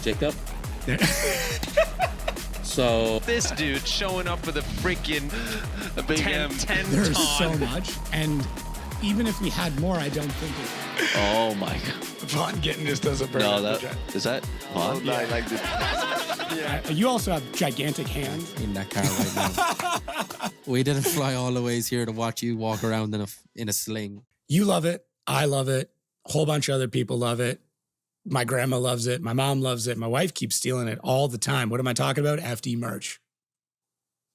Jacob. So this dude showing up with a freaking 10 There's ton. so much, and even if we had more, I don't think it. oh my god. Vaughn getting just does a burnout. No, that is that Oh, Vaughn? no, I like this. You also have gigantic hands. In that car right now. We didn't fly all the ways here to watch you walk around in a sling. You love it. I love it. A whole bunch of other people love it. My grandma loves it. My mom loves it. My wife keeps stealing it all the time. What am I talking about? FD merch.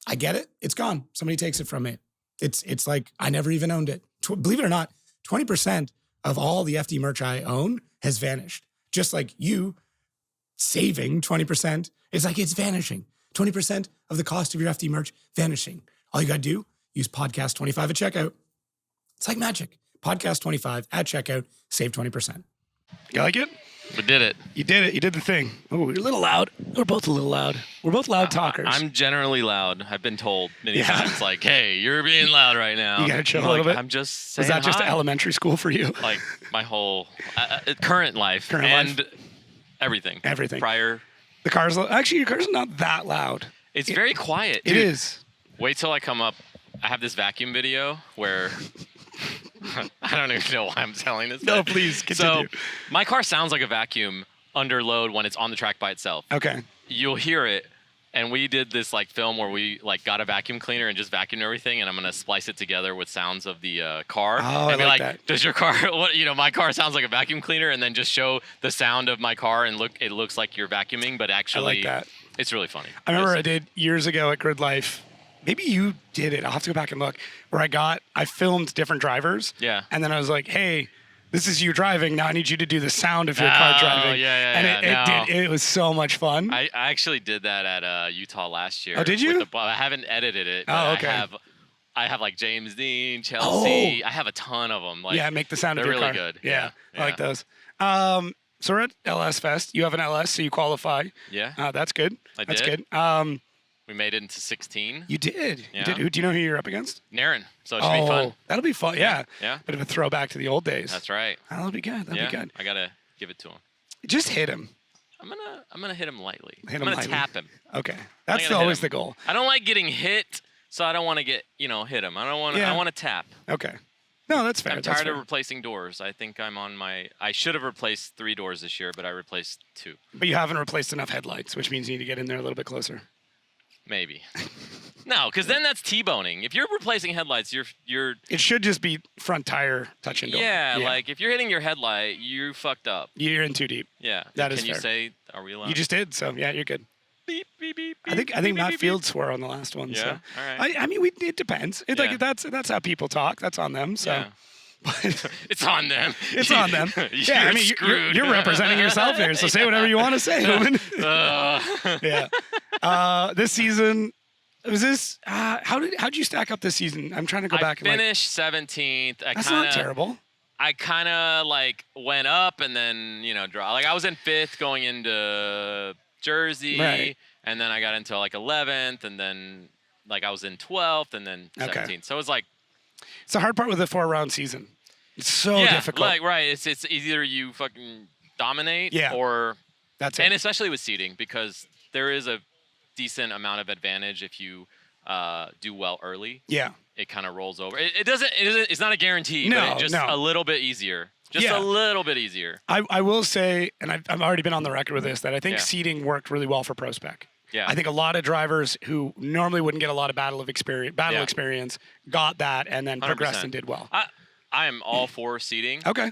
I get it. It's gone. Somebody takes it from me. It's like I never even owned it. Believe it or not, 20% of all the FD merch I own has vanished. Just like you saving 20%. It's like it's vanishing. 20% of the cost of your FD merch vanishing. All you got to do, use podcast 25 at checkout. It's like magic. Podcast 25 at checkout, save 20%. You like it? We did it. You did it. You did the thing. Oh, you're a little loud. We're both a little loud. We're both loud talkers. I'm generally loud. I've been told many times, like, hey, you're being loud right now. You gotta chill I'm a little like, bit. I'm just saying Was that just hi. elementary school for you? Like, my whole current life. Current and everything. Everything. Prior. The car's actually your car's not that loud. It's very quiet. It Dude, is. Wait till I come up. I have this vacuum video where I don't even know why I'm telling this. No, but- please continue. So my car sounds like a vacuum under load when it's on the track by itself. Okay. You'll hear it. And we did this like film where we like got a vacuum cleaner and just vacuumed everything, and I'm gonna splice it together with sounds of the car. Oh, and I be like like, that. does your car? What my car sounds like a vacuum cleaner, and then just show the sound of my car and it looks like you're vacuuming, but actually, I like that. It's really funny. I remember I did years ago at Grid Life. Maybe you did it. I'll have to go back and look. Where I filmed different drivers. Yeah. And then I was like, hey, this is you driving. Now I need you to do the sound of your car driving. And it was so much fun. I actually did that at Utah last year. Oh, did you? I haven't edited it. But Oh, okay. I have like James Dean, Chelsea. Oh. I have a ton of them. Like, yeah, make the sound of they're your really car. good. Yeah, Yeah. I like those. So we're at LS Fest. You have an LS, so you qualify. Yeah. That's good. I That's did. good. We made it into 16. You did. Yeah. You did. Who do you know who you're up against? Nerren. So it should be fun. That'll be fun. Yeah. Yeah. Bit of a throwback to the old days. That's right. That'll be good. That'll be good. I gotta give it to him. Just hit him. I'm gonna hit him lightly. Hit him I'm gonna lightly. tap him. Okay. That's gonna hit always him. the goal. I don't like getting hit, so I don't want to get hit him. I don't want. Yeah. I want to tap. Okay. No, that's fair. I'm That's tired fair. of replacing doors. I think I'm on my. I should have replaced 3 doors this year, but I replaced 2. But you haven't replaced enough headlights, which means you need to get in there a little bit closer. Maybe. No, because then that's T-boning. If you're replacing headlights, you're. It should just be front tire touching door. Yeah, like if you're hitting your headlight, you fucked up. You're in too deep. Yeah. That is Can you fair. say? Are we allowed? You just did, so yeah, you're good. Beep beep beep. I think beep, Matt beep, Field swore on the last one. Yeah? So. All right. I mean, it depends. It's Yeah. like that's how people talk. That's on them. So. Yeah. But It's on them. it's on them. Yeah, I mean, screwed. you're representing yourself here, so say whatever you want to say, Hooman. Yeah. This season, was this? How'd you stack up this season? I'm trying to go back. I finished 17th. That's not terrible. I kind of like went up and then draw. Like I was in 5th going into Jersey, Right. and then I got into like 11th, and then like I was in 12th, and then 17th. Okay. So it was like. It's the hard part with a 4-round season. It's so difficult. Like right. It's either you fucking dominate, Yeah. or That's it. and especially with seeding, because there is a decent amount of advantage if you do well early. Yeah. It kind of rolls over. It doesn't. It's not a guarantee. No, but just no. a little bit easier. Just Yeah. a little bit easier. I will say, and I've already been on the record with this, that I think Yeah. seeding worked really well for Prospec. Yeah. I think a lot of drivers who normally wouldn't get a lot of battle Yeah. experience got that and then progressed 100%. and did well. I am all for seeding, Okay.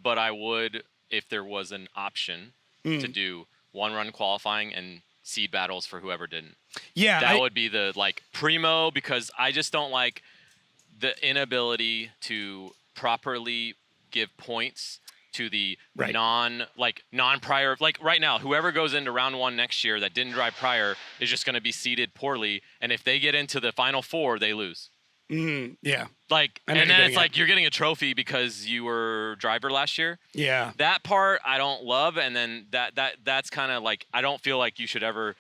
but I would, if there was an option, to do 1-run qualifying and seed battles for whoever didn't. Yeah. That would be the primo, because I just don't like the inability to properly give points to the Right. non-prior. Like right now, whoever goes into round 1 next year that didn't drive prior is just going to be seeded poorly, and if they get into the final 4, they lose. Yeah. Like, I know and you're then getting it's like you're getting a trophy because you were driver last year. Yeah. That part I don't love, and then that's kind of like I don't feel like you should ever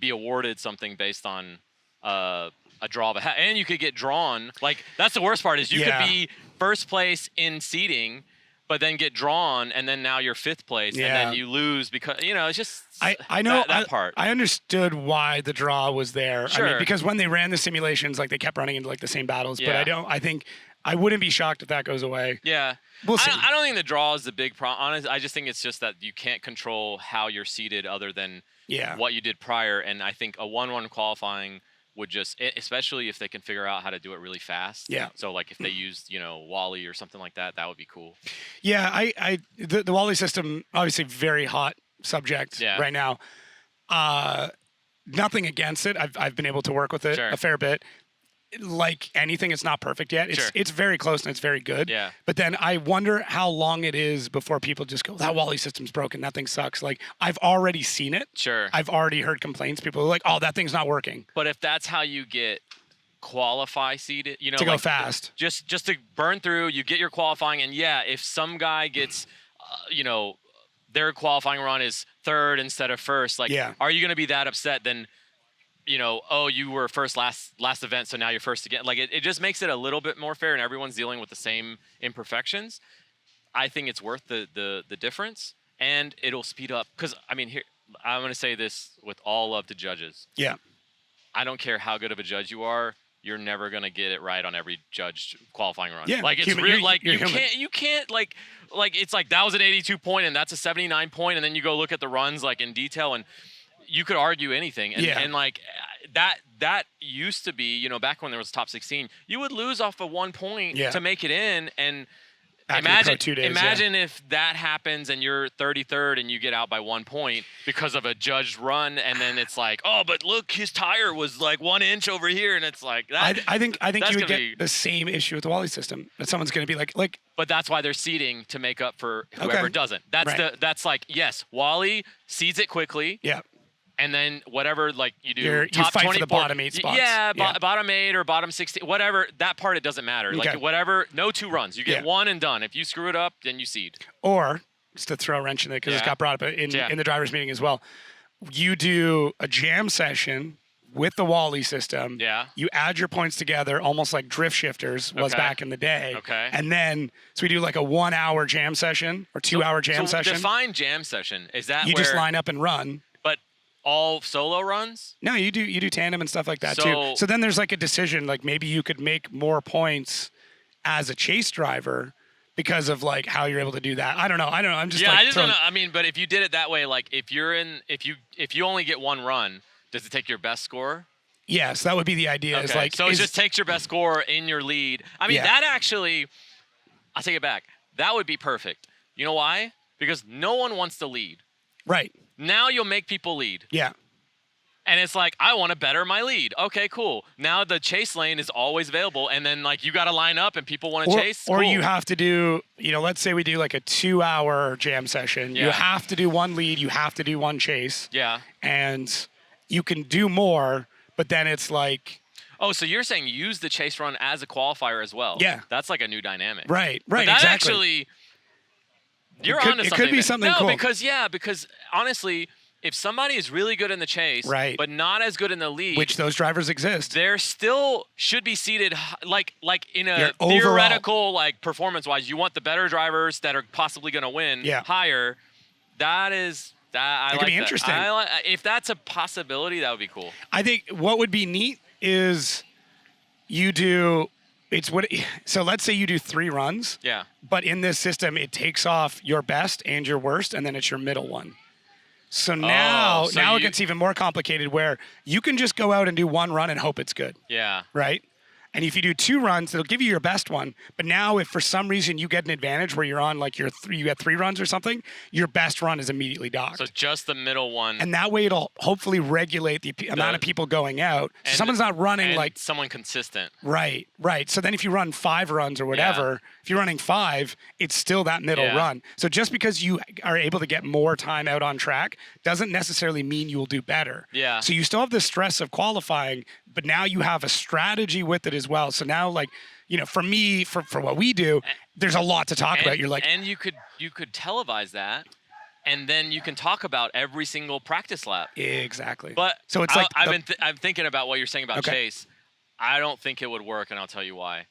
be awarded something based on a draw of a hat, and you could get drawn. Like that's the worst part is you Yeah. could be first place in seeding, but then get drawn, and then now you're 5th place, and then you lose because it's just I know that part. I understood why the draw was there. Sure. I mean, because when they ran the simulations, like they kept running into like the same battles. Yeah. But I think I wouldn't be shocked if that goes away. Yeah. We'll see. I don't think the draw is the big problem. Honestly, I just think it's just that you can't control how you're seated other than what you did prior. And I think a 1-1 qualifying would just, especially if they can figure out how to do it really fast. Yeah. So like if they used, Wally or something like that, that would be cool. Yeah, the Wally system, obviously very hot subject right now. Nothing against it. I've been able to work with it a fair bit. Like anything, it's not perfect yet. It's very close and it's very good. Yeah. But then I wonder how long it is before people just go, that Wally system's broken. That thing sucks. Like I've already seen it. Sure. I've already heard complaints. People are like, oh, that thing's not working. But if that's how you get qualify seated, to go fast, just to burn through, you get your qualifying, and if some guy gets, their qualifying run is 3rd instead of 1st, like, are you going to be that upset then? You were first last event, so now you're first again. Like it just makes it a little bit more fair, and everyone's dealing with the same imperfections. I think it's worth the difference, and it'll speed up. Because here I'm going to say this with all love to judges. Yeah, I don't care how good of a judge you are. You're never going to get it right on every judge qualifying run. Yeah, like it's real. Like you can't like it's like that was an 82 point and that's a 79 point, and then you go look at the runs like in detail and. You could argue anything, and like that used to be, back when there was top 16, you would lose off of 1 point to make it in, and imagine if that happens and you're 33rd and you get out by 1 point because of a judged run, and then it's like, oh, but look, his tire was like 1 inch over here, and it's like that. I think you would get the same issue with the Wally system. That someone's going to be like. But that's why they're seeding to make up for whoever doesn't. That's like yes, Wally seeds it quickly. Yeah. And then whatever, like you do, you fight for the bottom 8 spots. Yeah, bottom 8 or bottom 16, whatever. That part, it doesn't matter. Okay. Like whatever, no 2 runs. You get 1 and done. If you screw it up, then you seed. Or just to throw a wrench in it because it's got brought up in the drivers' meeting as well. You do a jam session with the Wally system. Yeah. You add your points together, almost like drift shifters was back in the day. Okay. And then so we do like a 1 hour jam session or 2 hour jam session. Define jam session. Is that you just line up and run? All solo runs? No, you do tandem and stuff like that too. So then there's like a decision, like maybe you could make more points as a chase driver because of like how you're able to do that. I don't know. I'm just I just don't know. But if you did it that way, like if you only get 1 run, does it take your best score? Yes, that would be the idea. Okay. It just takes your best score in your lead. That actually, I'll take it back. That would be perfect. You know why? Because no one wants to lead. Right. Now you'll make people lead. Yeah. And it's like, I want to better my lead. Okay, cool. Now the chase lane is always available. And then like you got to line up and people want to chase. Or cool. you have to do, let's say we do like a 2 hour jam session. Yeah. You have to do 1 lead. You have to do 1 chase. Yeah. And you can do more, but then it's like. Oh, so you're saying use the chase run as a qualifier as well. Yeah. That's like a new dynamic. Right, but that exactly. Actually. You're onto something. It could be something cool. No, because honestly, if somebody is really good in the chase, but not as good in the lead, which those drivers exist, there still should be seated like in a theoretical like performance-wise. You want the better drivers that are possibly going to win higher. That is that I like. Could be that. interesting. If that's a possibility, that would be cool. I think what would be neat is you do. So let's say you do 3 runs. Yeah. But in this system, it takes off your best and your worst, and then it's your middle one. So now it gets even more complicated where you can just go out and do 1 run and hope it's good. Yeah. Right? And if you do 2 runs, it'll give you your best one. But now if for some reason you get an advantage where you're on like you get 3 runs or something, your best run is immediately docked. So just the middle one. And that way it'll hopefully regulate the amount of people going out. So someone's not running like someone consistent. Right. So then if you run 5 runs or whatever, if you're running 5, it's still that middle run. So just because you are able to get more time out on track doesn't necessarily mean you will do better. Yeah. So you still have the stress of qualifying, but now you have a strategy with it as well. So now, like, for me, for what we do, there's a lot to talk about. You're like, and you could televise that, and then you can talk about every single practice lap. Exactly. But so it's I'm thinking about what you're saying about chase. I don't think it would work, and I'll tell you why.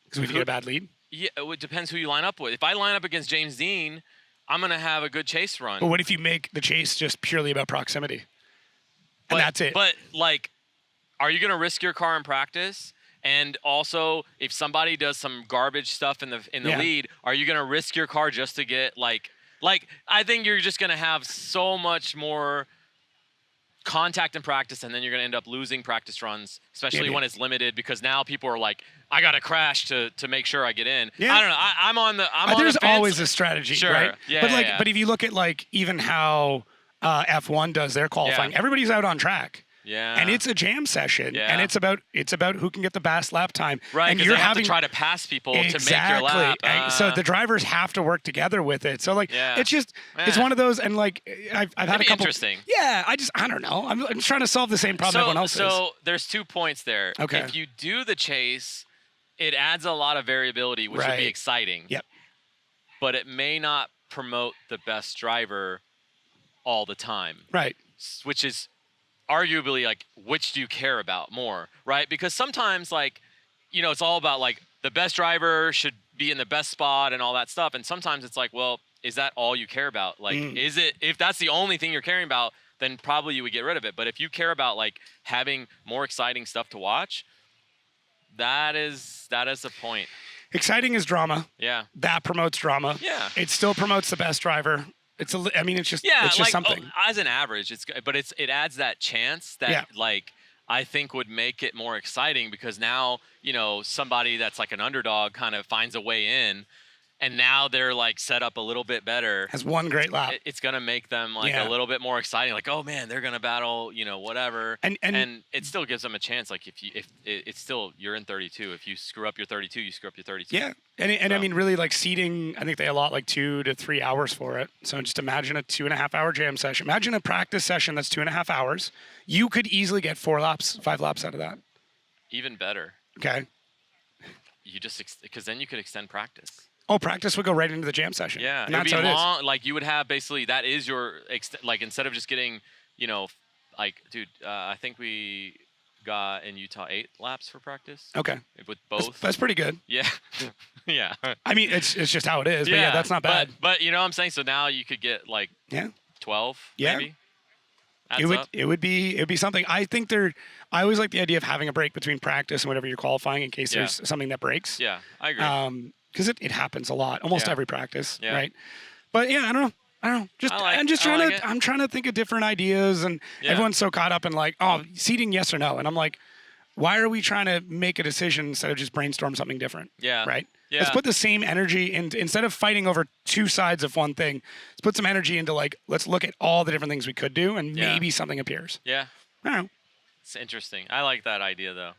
Because we get a bad lead. Yeah, it depends who you line up with. If I line up against James Dean, I'm gonna have a good chase run. But what if you make the chase just purely about proximity? And that's it. But like, are you gonna risk your car in practice? And also, if somebody does some garbage stuff in the lead, are you gonna risk your car just to get like? I think you're just gonna have so much more contact in practice, and then you're gonna end up losing practice runs, especially when it's limited, because now people are like, I gotta crash to make sure I get in. Yeah. I don't know. I'm on the there's the fence. always a strategy, sure. right? Yeah, but if you look at like even how F1 does their qualifying, everybody's out on track. Yeah. And it's a jam session, and it's about who can get the best lap time. Right, and you're having to try to pass people to make your lap. So the drivers have to work together with it. So like, it's just it's one of those. And like, I've had a couple. Interesting. Yeah, I don't know. I'm trying to solve the same problem everyone else is. So there's 2 points there. Okay. If you do the chase, it adds a lot of variability, which would be exciting. Yep. But it may not promote the best driver all the time. Right. Which is arguably like, which do you care about more, right? Because sometimes, like, you know, it's all about like the best driver should be in the best spot and all that stuff. And sometimes it's like, well, is that all you care about? Like, is it, if that's the only thing you're caring about, then probably you would get rid of it. But if you care about like having more exciting stuff to watch, that is the point. Exciting is drama. Yeah. That promotes drama. Yeah. It still promotes the best driver. It's just like, something. As an average, it adds that chance that like I think would make it more exciting, because now, you know, somebody that's like an underdog kind of finds a way in, and now they're like set up a little bit better. Has one great lap. It's gonna make them like a little bit more exciting. Like, oh man, they're gonna battle, you know, whatever. And it still gives them a chance. Like if it's still, you're in 32. If you screw up your 32, you screw up your 32. Yeah, and I mean, really, like seating, I think they allot like 2 to 3 hours for it. So just imagine a 2.5 hour jam session. Imagine a practice session that's 2.5 hours. You could easily get 5 laps out of that. Even better. Okay. You just because then you could extend practice. Oh, practice would go right into the jam session. Yeah, and it'd that's be how long. It is. Like you would have basically, that is your like, instead of just getting, you know, like, dude, I think we got in Utah 8 laps for practice. Okay. With both. That's pretty good. Yeah. Yeah. I mean, it's just how it is. But yeah, that's not bad. But you know what I'm saying? So now you could get like 12 maybe. It would be something. I think I always like the idea of having a break between practice and whatever you're qualifying in case there's something that breaks. Yeah, I agree. Because it happens a lot, almost every practice, right? But yeah, I don't know. I'm trying to think of different ideas, and everyone's so caught up in like, oh, seating, yes or no, and I'm like, why are we trying to make a decision instead of just brainstorm something different? Yeah. Right. Yeah. Let's put the same energy in, instead of fighting over 2 sides of one thing. Let's put some energy into like, let's look at all the different things we could do, and maybe something appears. Yeah. I don't know. It's interesting. I like that idea though.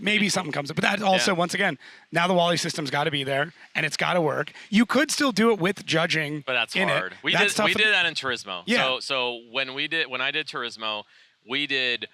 Maybe something comes up. But that also, once again, now the Wally system's got to be there and it's got to work. You could still do it with judging. But that's hard. We did that in Turismo. Yeah. So when I did Turismo, we did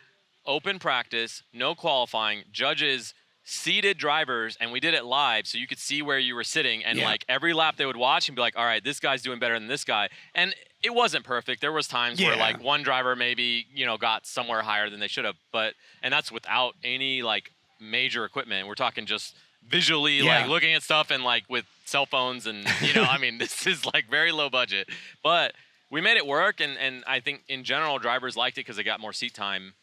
open practice, no qualifying, judges seated drivers, and we did it live, so you could see where you were sitting, and like every lap they would watch and be like, all right, this guy's doing better than this guy. And it wasn't perfect. There was times where like one driver maybe, you know, got somewhere higher than they should have, and that's without any like major equipment. We're talking just visually like looking at stuff and like with cell phones, and you know, I mean, this is like very low budget, but we made it work, and I think in general drivers liked it because they got more seat time.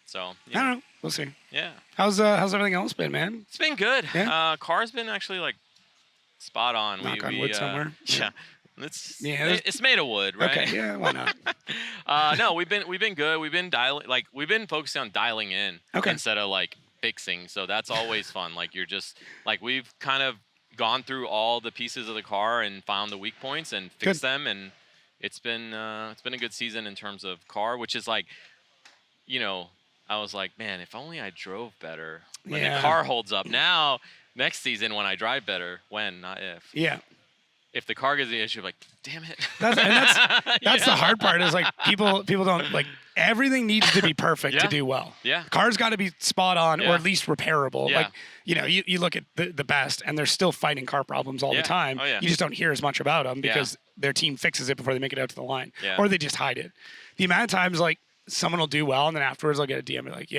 So I don't know. We'll see. Yeah. How's everything else been, man? It's been good. Yeah? Car's been actually like spot on. Knock on wood somewhere. Yeah. It's made of wood, right? Okay. Yeah. Why not? No, we've been good. We've been focusing on dialing in instead of like fixing. So that's always fun. Like you're just like, we've kind of gone through all the pieces of the car and found the weak points and fixed them, and it's been a good season in terms of car, which is like, you know, I was like, man, if only I drove better when the car holds up. Now, next season when I drive better, when, not if. Yeah. If the car gives the issue, like, damn it. That's the hard part is like people don't like, everything needs to be perfect to do well. Yeah. The car's got to be spot on or at least repairable. Yeah. Like, you know, you look at the best and they're still fighting car problems all the time. Oh, yeah. You just don't hear as much about them because their team fixes it before they make it out to the line or they just hide it. The amount of times like someone will do well and then afterwards they'll get a DM and be like,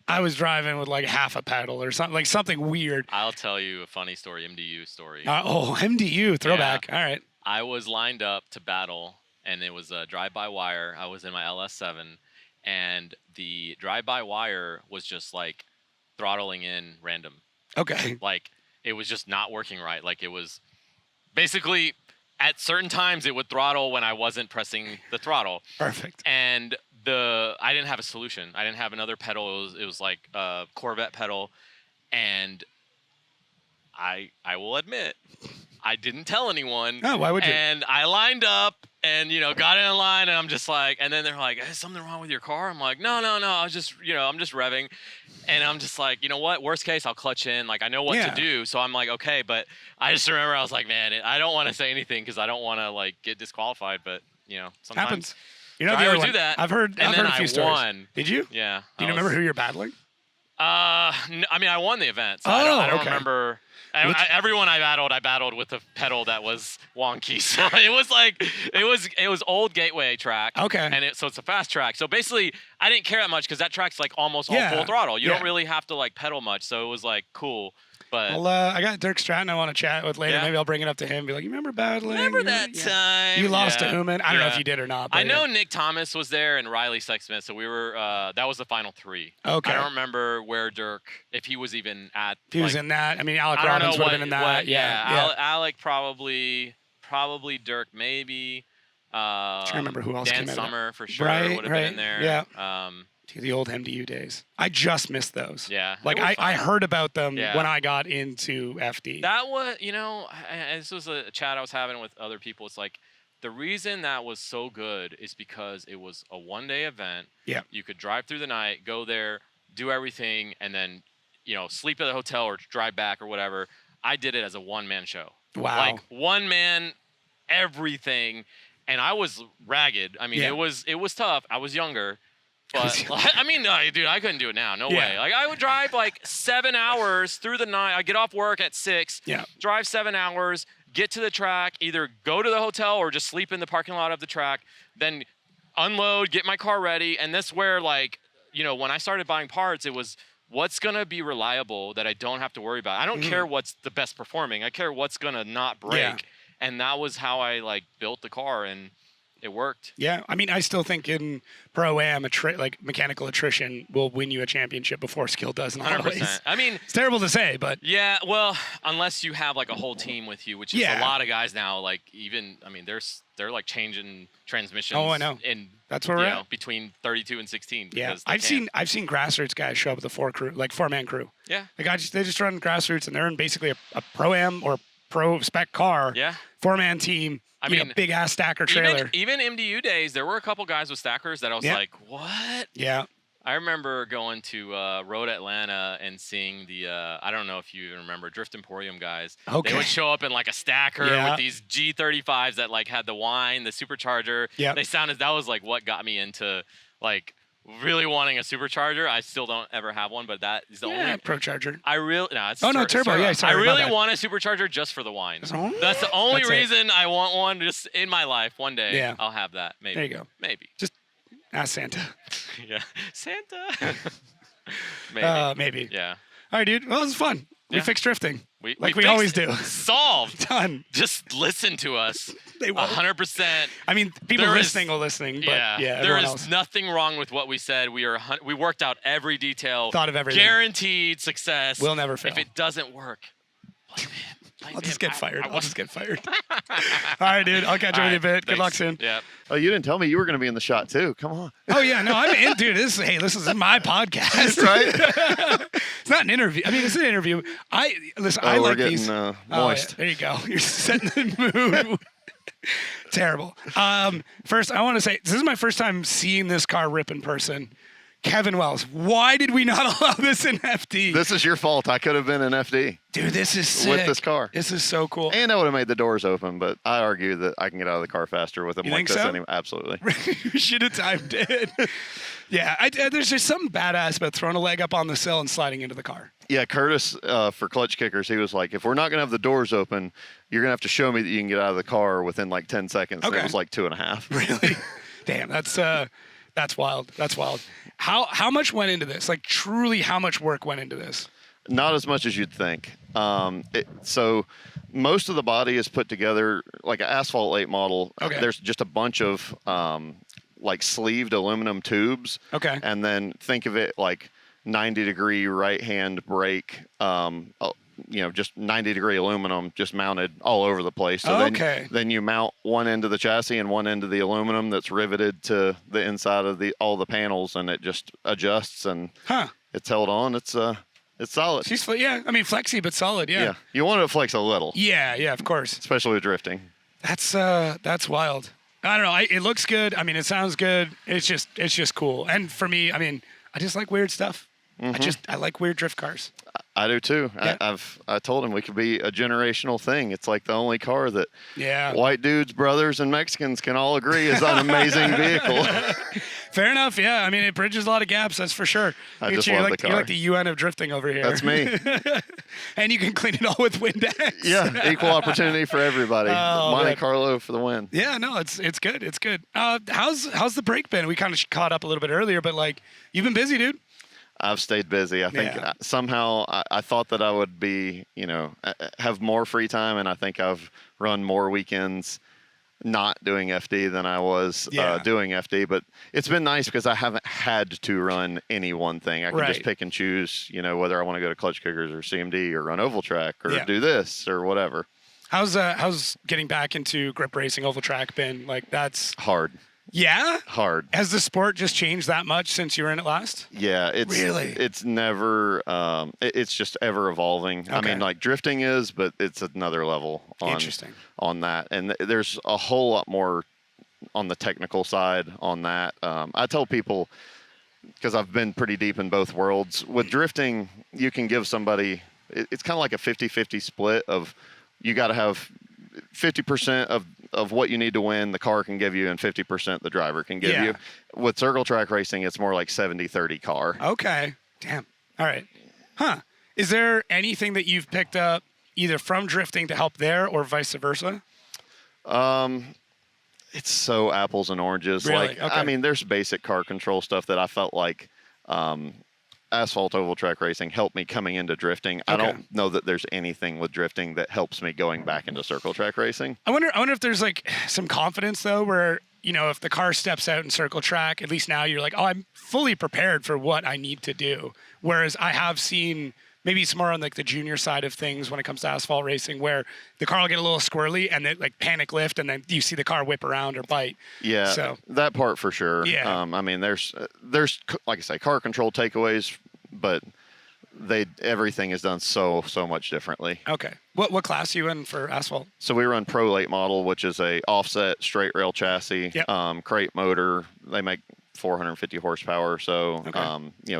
I was driving with like half a pedal or something, like something weird. I'll tell you a funny story, MDU story. MDU, throwback. Yeah. All right. I was lined up to battle, and it was a drive-by-wire. I was in my LS7, and the drive-by-wire was just like throttling in random. Okay. Like it was just not working right. Like it was basically at certain times it would throttle when I wasn't pressing the throttle. Perfect. And I didn't have a solution. I didn't have another pedal. It was like a Corvette pedal, and I will admit, I didn't tell anyone. Oh, why would you? And I lined up and, got in line, and I'm just like, and then they're like, is something wrong with your car? I'm like, no. I was just, I'm just revving. And I'm just like, you know what? Worst case, I'll clutch in. Like, I know what to do. So I'm like, okay. But I just remember I was like, man, I don't want to say anything because I don't want to, like, get disqualified. But, sometimes. Happens. Drivers do that. I've heard a few stories. Won. Did you? Yeah. Do you remember who you're battling? No, I mean, I won the event. So I don't remember. Everyone I battled with a pedal that was wonky. So it was like it was old Gateway track. Okay. And so it's a fast track. So basically, I didn't care that much because that track's like almost all full throttle. You don't really have to like pedal much. So it was like cool. But I got Dirk Stratton I want to chat with later. Maybe I'll bring it up to him. Be like, you remember battling? Remember that time? You lost to Hooman. I don't know if you did or not. But I know Nick Thomas was there and Riley Sexsmith. So we were. That was the final three. Okay. I don't remember where Dirk, if he was even at. He was in that. I mean, Alec Robbins would have been in that. Alec probably Dirk maybe. I remember who else Dan came Summer for sure would have been in there. Yeah. The old MDU days. I just missed those. Yeah. Like I heard about them when I got into FD. That was, this was a chat I was having with other people. It's like the reason that was so good is because it was a one-day event. Yeah. You could drive through the night, go there, do everything, and then, sleep at the hotel or drive back or whatever. I did it as a one-man show. Wow. Like one man, everything. And I was ragged. I mean, it was tough. I was younger. But I mean, no, dude, I couldn't do it now. No way. Like I would drive like 7 hours through the night. I get off work at 6. Yeah. Drive 7 hours, get to the track, either go to the hotel or just sleep in the parking lot of the track, then unload, get my car ready. And that's where when I started buying parts, it was what's gonna be reliable that I don't have to worry about. I don't care what's the best performing. I care what's gonna not break. Yeah. And that was how I built the car, and it worked. Yeah, I mean, I still think in Proam, mechanical attrition will win you a championship before skill does. Not 100%. always. I mean, it's terrible to say, but yeah. Well, unless you have a whole team with you, which is a lot of guys now. They're changing transmissions. Oh, I know. And that's where we're at. Between 32 and 16. Yeah, I've seen grassroots guys show up with a 4-man crew. Yeah, they just run grassroots, and they're in basically a Proam or Pro Spec car. Yeah, 4-man team. I mean, a big ass stacker trailer. Even MDU days, there were a couple guys with stackers that I was like, what? Yeah. I remember going to Road Atlanta and seeing the, I don't know if you even remember, Drift Emporium guys. Okay. They would show up in a stacker with these G35s that had the wine, the Supercharger. Yeah. That was what got me into really wanting a Supercharger. I still don't ever have one, but that is the only Pro Charger. It's turbo. Yeah, sorry. I really want a Supercharger just for the wine. That's the only reason I want one. Just in my life, one day I'll have that. Maybe. There you go. Maybe. Just ask Santa. Yeah, Santa. Maybe. Yeah. All right, dude. Well, it was fun. We fixed drifting. We always do. Solved. Done. Just listen to us. They won't. 100%. I mean, people listening will listen, but there is nothing wrong with what we said. We worked out every detail. Thought of everything. Guaranteed success. We'll never fail. If it doesn't work, I'll just get fired. All right, dude. I'll catch you in a bit. Thanks. Good luck soon. Yeah. Oh, you didn't tell me you were going to be in the shot too. Come on. Oh yeah, no, I'm in, dude. This is my podcast, right? It's not an interview. I mean, it's an interview. I like these. Moist. Oh, yeah. There you go. You're setting the mood. Terrible. First, I want to say this is my first time seeing this car rip in person. Kevin Wells, why did we not allow this in FD? This is your fault. I could have been in FD. Dude, this is sick. With this car. This is so cool. And I would have made the doors open, but I argue that I can get out of the car faster with them like this so? anyway. Absolutely. You should have timed it. Yeah, there's just something badass about throwing a leg up on the sill and sliding into the car. Yeah, Curtis, for Clutch Kickers, he was like, if we're not going to have the doors open, you're going to have to show me that you can get out of the car within 10 seconds. Okay. It was 2.5. Really? Damn, that's... That's wild. That's wild. How much went into this? Like, truly, how much work went into this? Not as much as you'd think. So most of the body is put together like an asphalt late model. Okay. There's just a bunch of like sleeved aluminum tubes. Okay. And then think of it like 90-degree right-hand brake. Just 90-degree aluminum just mounted all over the place. So then you mount one end of the chassis and one end of the aluminum that's riveted to the inside of all the panels, and it just adjusts and it's held on. It's solid. Flexy but solid. Yeah. You want it to flex a little. Yeah, of course. Especially with drifting. That's wild. I don't know. It looks good. I mean, it sounds good. It's just cool. And for me, I mean, I just like weird stuff. Mm-hmm. I like weird drift cars. I do too. Yeah. I told him we could be a generational thing. It's like the only car that white dudes, brothers, and Mexicans can all agree is an amazing vehicle. Fair enough. Yeah. I mean, it bridges a lot of gaps. That's for sure. I just love the car. You're like the UN of drifting over here. That's me. And you can clean it all with Windex. Yeah. Equal opportunity for everybody. Monte Carlo for the win. Yeah. No, it's good. It's good. How's the break been? We kind of caught up a little bit earlier, but like, you've been busy, dude. I've stayed busy. I think somehow I thought that I would be, have more free time, and I think I've run more weekends not doing FD than I was doing FD. But it's been nice because I haven't had to run any one thing. I can just pick and choose, whether I want to go to clutch kickers or CMD or run oval track or do this or whatever. How's getting back into grip racing, oval track been? Like, that's hard. Yeah? Hard. Has the sport just changed that much since you were in it last? Yeah. It's never, it's just ever evolving. Okay. I mean, like drifting is, but it's another level on that. And there's a whole lot more on the technical side on that. I tell people, because I've been pretty deep in both worlds, with drifting, you can give somebody, it's kind of like a 50-50 split of you got to have 50% of what you need to win, the car can give you, and 50% the driver can give you. With circle track racing, it's more like 70-30 car. Okay. Damn. All right. Huh. Is there anything that you've picked up either from drifting to help there or vice versa? It's so apples and oranges. Really? Like, okay. I mean, there's basic car control stuff that I felt like asphalt oval track racing helped me coming into drifting. I don't know that there's anything with drifting that helps me going back into circle track racing. I wonder if there's like some confidence though, where, if the car steps out in circle track, at least now you're like, oh, I'm fully prepared for what I need to do. Whereas I have seen maybe it's more on like the junior side of things when it comes to asphalt racing, where the car will get a little squirrely and then like panic lift, and then you see the car whip around or bite. Yeah, so that part for sure. Yeah. I mean, there's like I say, car control takeaways, but everything is done so much differently. Okay. What class are you in for asphalt? So we run Pro Late model, which is a offset straight rail chassis, crate motor. They make 450 horsepower. So,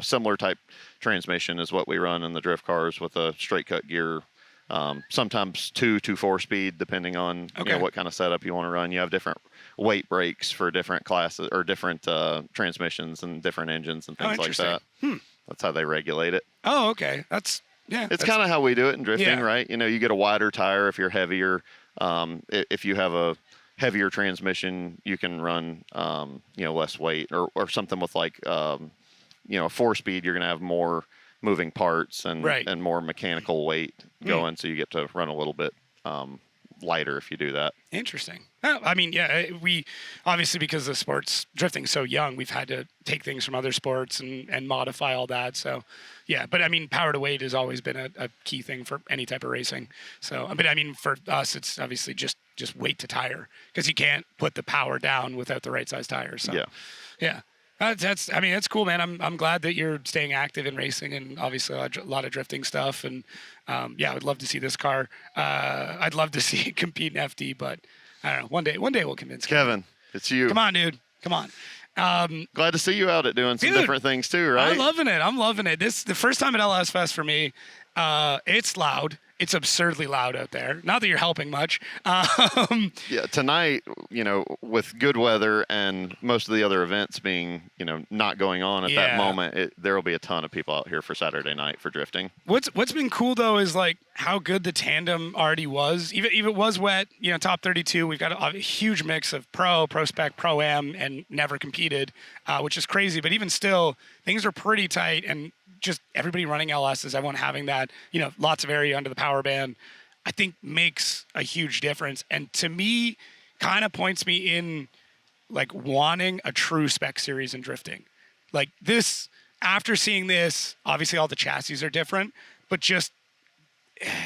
similar type transmission is what we run in the drift cars with a straight cut gear. Sometimes 2.4 speed, depending on what kind of setup you want to run. You have different weight brakes for different classes or different transmissions and different engines and things like that. That's how they regulate it. Oh, okay. It's kind of how we do it in drifting, right? You get a wider tire if you're heavier. If you have a heavier transmission, you can run, less weight or something with like, a 4-speed, you're going to have more moving parts and more mechanical weight going. So you get to run a little bit lighter if you do that. Interesting. I mean, we obviously, because the sport's drifting so young, we've had to take things from other sports and modify all that. So, but I mean, power to weight has always been a key thing for any type of racing. So, but I mean, for us, it's obviously just weight to tire, because you can't put the power down without the right size tires. So, yeah. That's cool, man. I'm glad that you're staying active in racing, and obviously a lot of drifting stuff. And I would love to see this car. I'd love to see it compete in FD, but I don't know. One day we'll convince Kevin. It's you. Come on, dude. Come on. Glad to see you out at doing some different things too, right? I'm loving it. The first time at LS Fest for me, it's loud. it's absurdly loud out there. Not that you're helping much. Yeah, tonight, with good weather and most of the other events being, not going on at that moment, there will be a ton of people out here for Saturday night for drifting. What's been cool though is like how good the tandem already was. Even if it was wet, top 32, we've got a huge mix of Prospec, Proam, and never competed, which is crazy. But even still, things are pretty tight, and just everybody running LSs, everyone having that, lots of area under the power band, I think makes a huge difference. And to me, kind of points me in like wanting a true spec series in drifting. Like this, after seeing this, obviously all the chassis are different, but just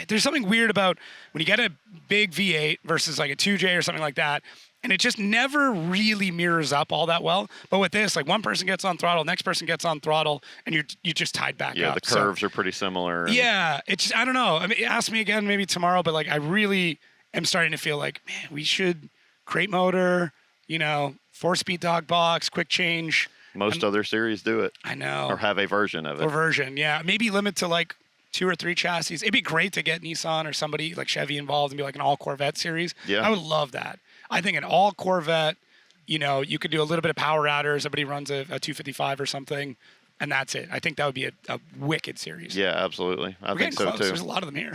there's something weird about when you get a big V8 versus like a 2J or something like that, and it just never really mirrors up all that well. But with this, like one person gets on throttle, next person gets on throttle, and you just tied back up. Yeah, the curves are pretty similar. Yeah, it's I don't know. I mean, ask me again maybe tomorrow, but like I really am starting to feel like, man, we should crate motor, 4-speed dog box, quick change. Most other series do it. I know. Or have a version of it. Or version, yeah. Maybe limit to like 2 or 3 chassis. It'd be great to get Nissan or somebody like Chevy involved and be like an all Corvette series. Yeah. I would love that. I think an all Corvette, you could do a little bit of power adders. Somebody runs a 255 or something, and that's it. I think that would be a wicked series. Yeah, absolutely. I think so close. too. There's a lot of them here.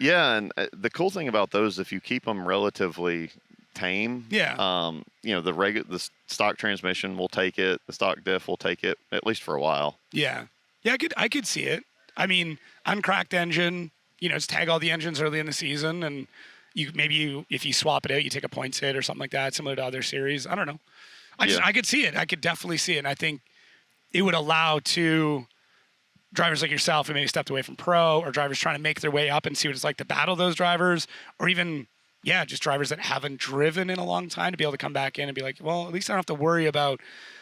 Yeah, and the cool thing about those, if you keep them relatively tame, the stock transmission will take it, the stock diff will take it, at least for a while. Yeah, I could see it. I mean, uncracked engine, just tag all the engines early in the season, and if you swap it out, you take a points hit or something like that, similar to other series. I don't know. I could see it. I could definitely see it. And I think it would allow to drivers like yourself who maybe stepped away from pro, or drivers trying to make their way up and see what it's like to battle those drivers, or even just drivers that haven't driven in a long time to be able to come back in and be like, well, at least I don't have to worry about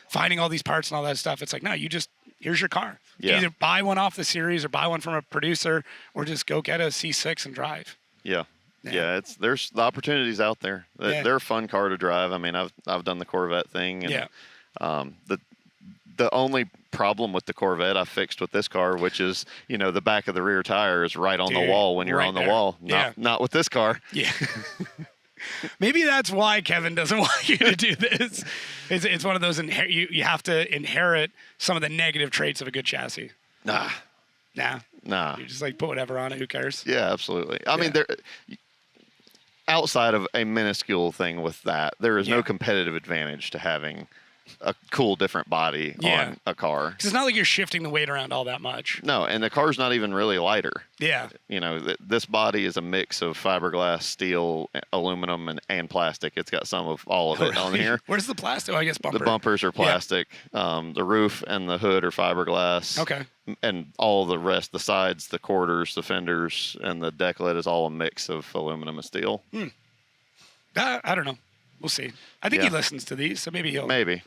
finding all these parts and all that stuff. It's like, no, here's your car. You either buy one off the series or buy one from a producer, or just go get a C6 and drive. Yeah. Yeah, there's the opportunities out there. They're a fun car to drive. I mean, I've done the Corvette thing, and the only problem with the Corvette I fixed with this car, which is the back of the rear tire is right on the wall when you're on the wall. Not with this car. Yeah. Maybe that's why Kevin doesn't want you to do this. It's one of those you have to inherit some of the negative traits of a good chassis. Nah. You just like put whatever on it. Who cares? Yeah, absolutely. I mean, outside of a minuscule thing with that, there is no competitive advantage to having a cool different body on a car. Because it's not like you're shifting the weight around all that much. No, and the car's not even really lighter. Yeah. This body is a mix of fiberglass, steel, aluminum, and plastic. It's got some of all of it on here. Where's the plastic? Oh, I guess bumper. The bumpers are plastic. Yeah. The roof and the hood are fiberglass. Okay. And all the rest, the sides, the quarters, the fenders, and the deck lid is all a mix of aluminum and steel. I don't know. We'll see. I think he listens to these, so maybe he'll. Maybe.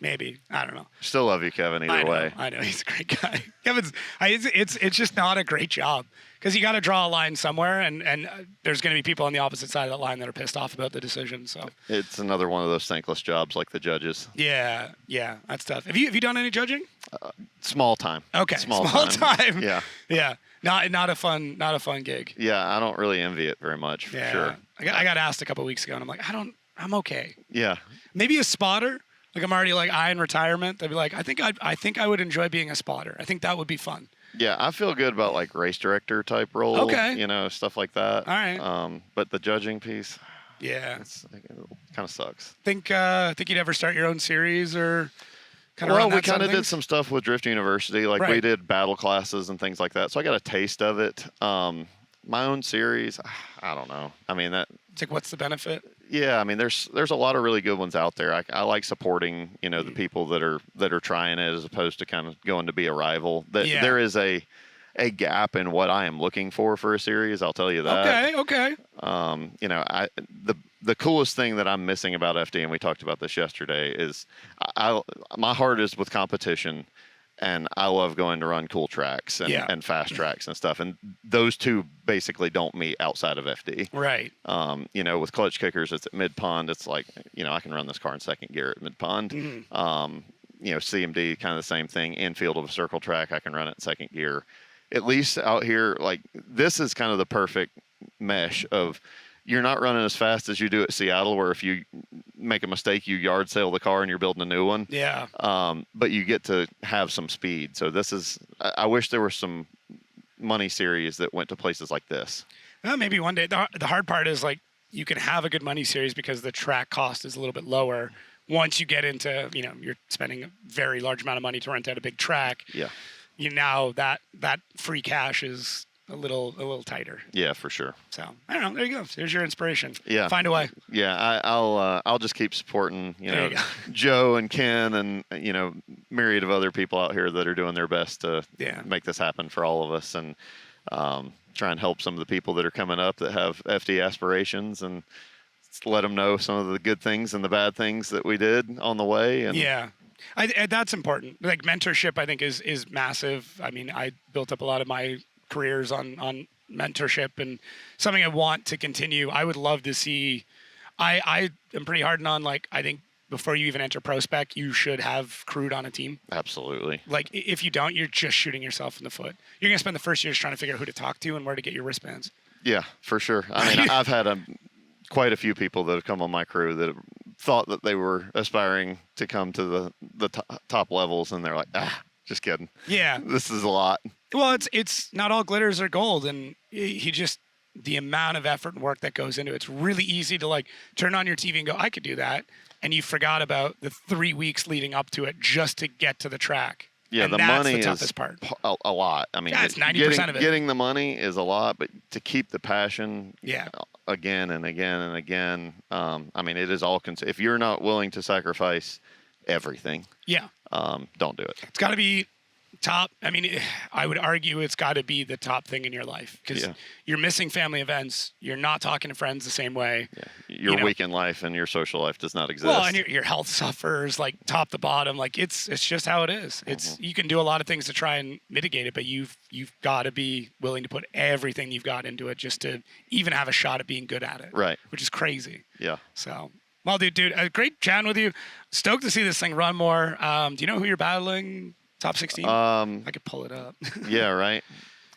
I don't know. Still love you, Kevin, either way. I know. He's a great guy. Kevin's. It's just not a great job, because you got to draw a line somewhere, and there's going to be people on the opposite side of that line that are pissed off about the decision. So it's another one of those thankless jobs like the judges. Yeah, that's tough. Have you done any judging? Small time. Okay, small time. Yeah. Not a fun gig. Yeah, I don't really envy it very much. For sure. I got asked a couple weeks ago, and I'm like, I'm okay. Yeah. Maybe a spotter. Like I'm already like eyeing retirement. They'd be like, I think I would enjoy being a spotter. I think that would be fun. Yeah, I feel good about like race director type role. Okay. Stuff like that. All right. But the judging piece. Yeah. It kind of sucks. Think you'd ever start your own series or? Well, we kind of did some stuff with Drift University. Like we did battle classes and things like that. So I got a taste of it. My own series, I don't know. I mean it's like, what's the benefit? Yeah, I mean, there's a lot of really good ones out there. I like supporting, the people that are trying it, as opposed to kind of going to be a rival. There is a gap in what I am looking for a series. I'll tell you that. Okay. The coolest thing that I'm missing about FD, and we talked about this yesterday, is my heart is with competition. And I love going to run cool tracks and fast tracks and stuff. And those two basically don't meet outside of FD. Right. With clutch kickers, it's at mid-pond. It's like, I can run this car in second gear at mid-pond. Mm-hmm. CMD, kind of the same thing. Infield of a circle track, I can run it in second gear. At least out here, like, this is kind of the perfect mesh of you're not running as fast as you do at Seattle, where if you make a mistake, you yard sale the car and you're building a new one. Yeah. But you get to have some speed. So I wish there were some money series that went to places like this. Well, maybe one day. The hard part is like you can have a good money series because the track cost is a little bit lower. Once you get into, you're spending a very large amount of money to rent out a big track. Yeah. Now that free cash is a little tighter. Yeah, for sure. So I don't know. There you go. There's your inspiration. Yeah. Find a way. Yeah, I'll just keep supporting Joe and Ken and myriad of other people out here that are doing their best to make this happen for all of us, and try and help some of the people that are coming up that have FD aspirations, and let them know some of the good things and the bad things that we did on the way. And yeah. That's important. Like mentorship, I think is massive. I mean, I built up a lot of my careers on mentorship, and something I want to continue. I would love to see. I am pretty hardened on, like, I think before you even enter Prospec, you should have crewed on a team. Absolutely. Like, if you don't, you're just shooting yourself in the foot. You're gonna spend the first years trying to figure out who to talk to and where to get your wristbands. Yeah, for sure. I mean, I've had quite a few people that have come on my crew that thought that they were aspiring to come to the top levels, and they're like, just kidding. Yeah. This is a lot. Well, it's not all glitters or gold, and the amount of effort and work that goes into it. It's really easy to like turn on your TV and go, I could do that, and you forgot about the 3 weeks leading up to it just to get to the track. Yeah, and the that's money the toughest is part. A lot. I mean, it's 90% of it. Getting the money is a lot, but to keep the passion, yeah, again and again and again. I mean, it is all. If you're not willing to sacrifice everything, don't do it. It's got to be top. I mean, I would argue it's got to be the top thing in your life, because you're missing family events. You're not talking to friends the same way. Yeah. Your weekend life and your social life does not exist. Well, and your health suffers, like top to bottom. Like it's just how it is. It's you can do a lot of things to try and mitigate it, but you've got to be willing to put everything you've got into it just to even have a shot at being good at it. Right. Which is crazy. Yeah. So, well, dude, great chatting with you. Stoked to see this thing run more. Do you know who you're battling? Top 16? I could pull it up. Yeah, right.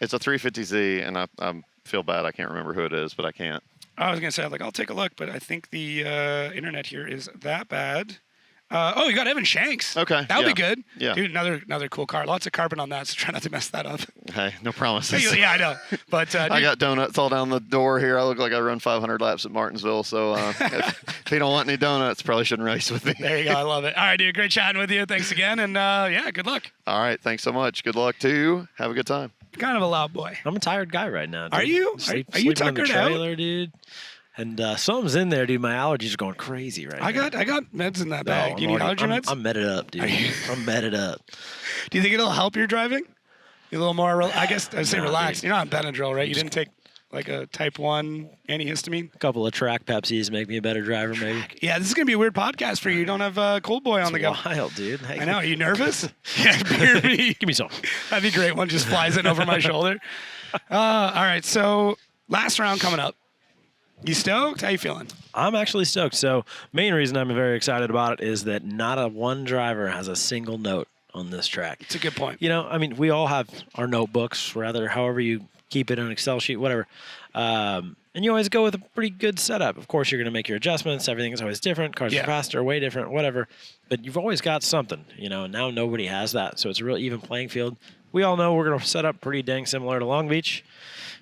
It's a 350Z, and I feel bad. I can't remember who it is, but I can't. I was going to say, I'll take a look, but I think the internet here is that bad. You got Evan Shanks. Okay. That would be good. Yeah. Dude, another cool car. Lots of carbon on that, so try not to mess that up. Hey, no promises. Yeah, I know. But I got donuts all down the door here. I look like I run 500 laps at Martinsville, so if you don't want any donuts, probably shouldn't race with me. There you go. I love it. All right, dude. Great chatting with you. Thanks again, and good luck. All right. Thanks so much. Good luck, too. Have a good time. Kind of a loud boy. I'm a tired guy right now, dude. Are you? Are you tuckered out? Dude. And something's in there, dude. My allergies are going crazy right now. I got meds in that bag. Do you need allergy meds? I'm medded up, dude. I'm medded up. Do you think it'll help your driving? A little more, I guess I'd say relaxed. Dude. You're not on Benadryl, right? You didn't take like a type 1 antihistamine? A couple of track Pepsis make me a better driver, maybe. Yeah, this is going to be a weird podcast for you. You don't have Cold Boy on the go. Wild, dude. Hey. I know. Are you nervous? Yeah, beer me. Give me some. That'd be great. One just flies in over my shoulder. All right, so last round coming up. You stoked? How you feeling? I'm actually stoked. So main reason I'm very excited about it is that not a one driver has a single note on this track. It's a good point. I mean, we all have our notebooks, however you keep it in an Excel sheet, whatever. And you always go with a pretty good setup. Of course, you're going to make your adjustments. Everything is always different. Cars are faster, way different, whatever. But you've always got something, and now nobody has that. So it's a real even playing field. We all know we're going to set up pretty dang similar to Long Beach.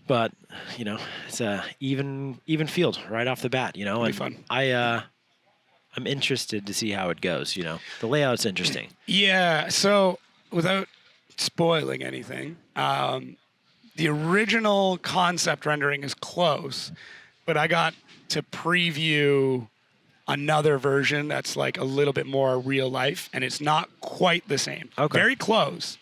But, it's a even field right off the bat, It'll be fun. I'm interested to see how it goes, The layout's interesting. Yeah, so without spoiling anything, the original concept rendering is close, but I got to preview another version that's like a little bit more real life, and it's not quite the same. Okay. Very close.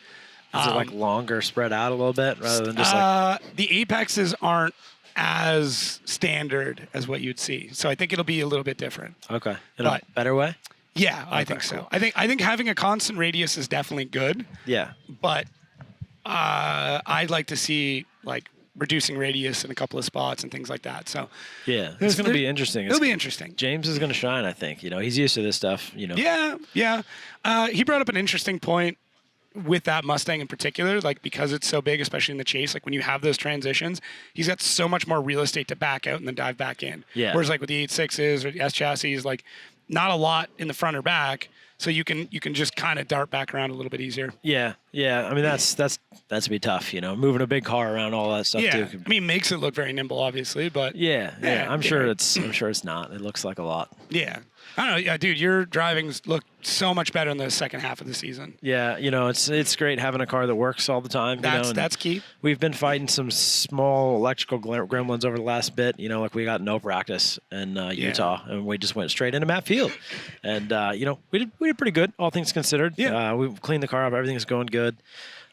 Is it like longer, spread out a little bit, rather than just like... The apexes aren't as standard as what you'd see, so I think it'll be a little bit different. Okay. In a better way? Yeah, I think so. I think having a constant radius is definitely good. Yeah. But I'd like to see like reducing radius in a couple of spots and things like that. So yeah, it's going to be interesting. It'll be interesting. James is going to shine, I think. He's used to this stuff. Yeah. He brought up an interesting point. with that Mustang in particular, like because it's so big, especially in the chase, like when you have those transitions, he's got so much more real estate to back out and then dive back in. Yeah. Whereas like with the 8.6s or the S chassis, like not a lot in the front or back. So you can just kind of dart back around a little bit easier. Yeah. I mean, that's be tough, moving a big car around, all that stuff too. I mean, makes it look very nimble, obviously, but I'm sure it's not. It looks like a lot. Yeah. I don't know. Yeah, dude, your drivings look so much better in the second half of the season. Yeah, it's great having a car that works all the time. That's key. We've been fighting some small electrical gremlins over the last bit. Like we got no practice in Utah, and we just went straight into Matt Field, and we did pretty good, all things considered. Yeah, we cleaned the car up. Everything's going good.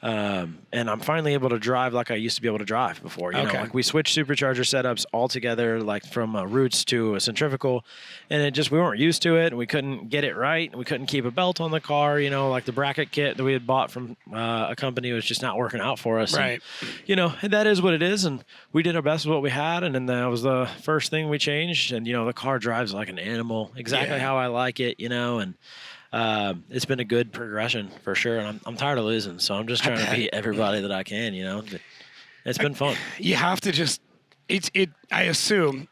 And I'm finally able to drive like I used to be able to drive before. Like we switched supercharger setups altogether, like from roots to a centrifugal, and we weren't used to it, and we couldn't get it right, and we couldn't keep a belt on the car. Like the bracket kit that we had bought from a company was just not working out for us. Right. And that is what it is, and we did our best with what we had, and then that was the first thing we changed, and the car drives like an animal, exactly how I like it, and. It's been a good progression for sure, and I'm tired of losing, so I'm just trying to beat everybody that I can. It's been fun. You have to just I assume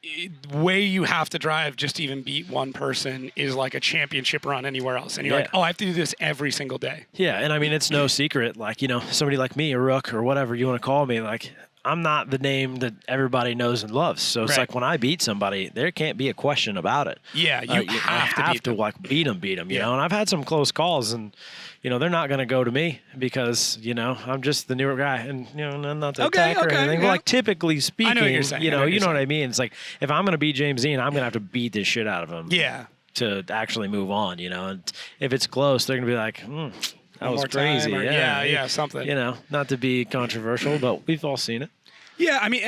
the way you have to drive just to even beat one person is like a championship run anywhere else, and you're like, I have to do this every single day. Yeah, and I mean it's no secret. Like somebody like me, a rook or whatever you want to call me, like. I'm not the name that everybody knows and loves. So it's like when I beat somebody, there can't be a question about it. Yeah, you have to like beat them, And I've had some close calls, and they're not going to go to me because I'm just the newer guy, and not to attack or anything. But like typically speaking, I know what you're saying. you know what I mean. It's like if I'm going to beat James Dean, I'm going to have to beat this shit out of him. Yeah. To actually move on, And if it's close, they're going to be like. That was crazy. Yeah, something. Not to be controversial, but we've all seen it. Yeah, I mean,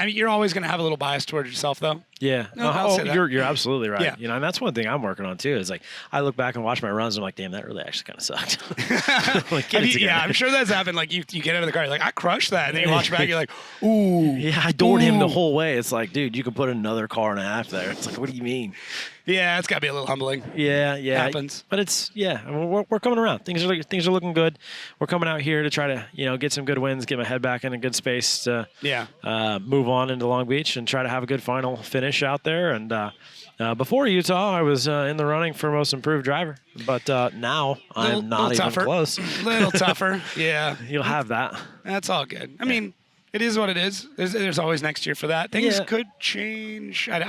you're always going to have a little bias towards yourself, though. Yeah. You're absolutely right. Yeah. And that's one thing I'm working on too. Is like I look back and watch my runs, and I'm like, damn, that really actually kind of sucked. Like, I'm sure that's happened. Like you get out of the car, you're like, I crushed that, and then you watch back, you're like, ooh. Yeah, I doored him the whole way. It's like, dude, you could put another car and a half there. It's like, what do you mean? Yeah, it's got to be a little humbling. Yeah, happens. But it's I mean, we're coming around. Things are looking good. We're coming out here to try to get some good wins, get my head back in a good space to move on into Long Beach and try to have a good final finish out there. And before Utah, I was in the running for most improved driver, but now I'm not even close. A little tougher. Yeah, you'll have that. That's all good. I mean. It is what it is. There's always next year for that. Things could change. I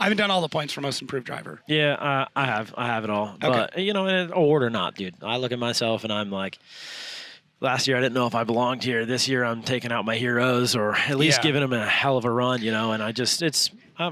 haven't done all the points for most improved driver. Yeah, I have it all. Okay. But in order or not, dude. I look at myself and I'm like, last year I didn't know if I belonged here. This year I'm taking out my heroes or at least giving them a hell of a run. And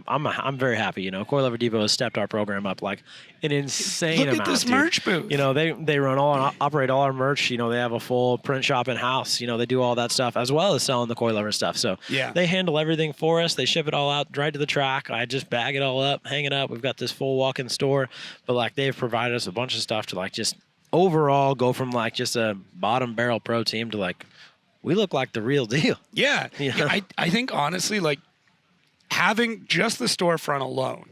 I'm very happy. Coilover Depot has stepped our program up like an insane amount. Look at this merch booth. They operate all our merch. They have a full print shop in house. They do all that stuff as well as selling the coilover stuff. So they handle everything for us. They ship it all out right to the track. I just bag it all up, hang it up. We've got this full walk-in store, but like they've provided us a bunch of stuff to like just overall go from like just a bottom barrel pro team to like we look like the real deal. Yeah, I think honestly like. Having just the storefront alone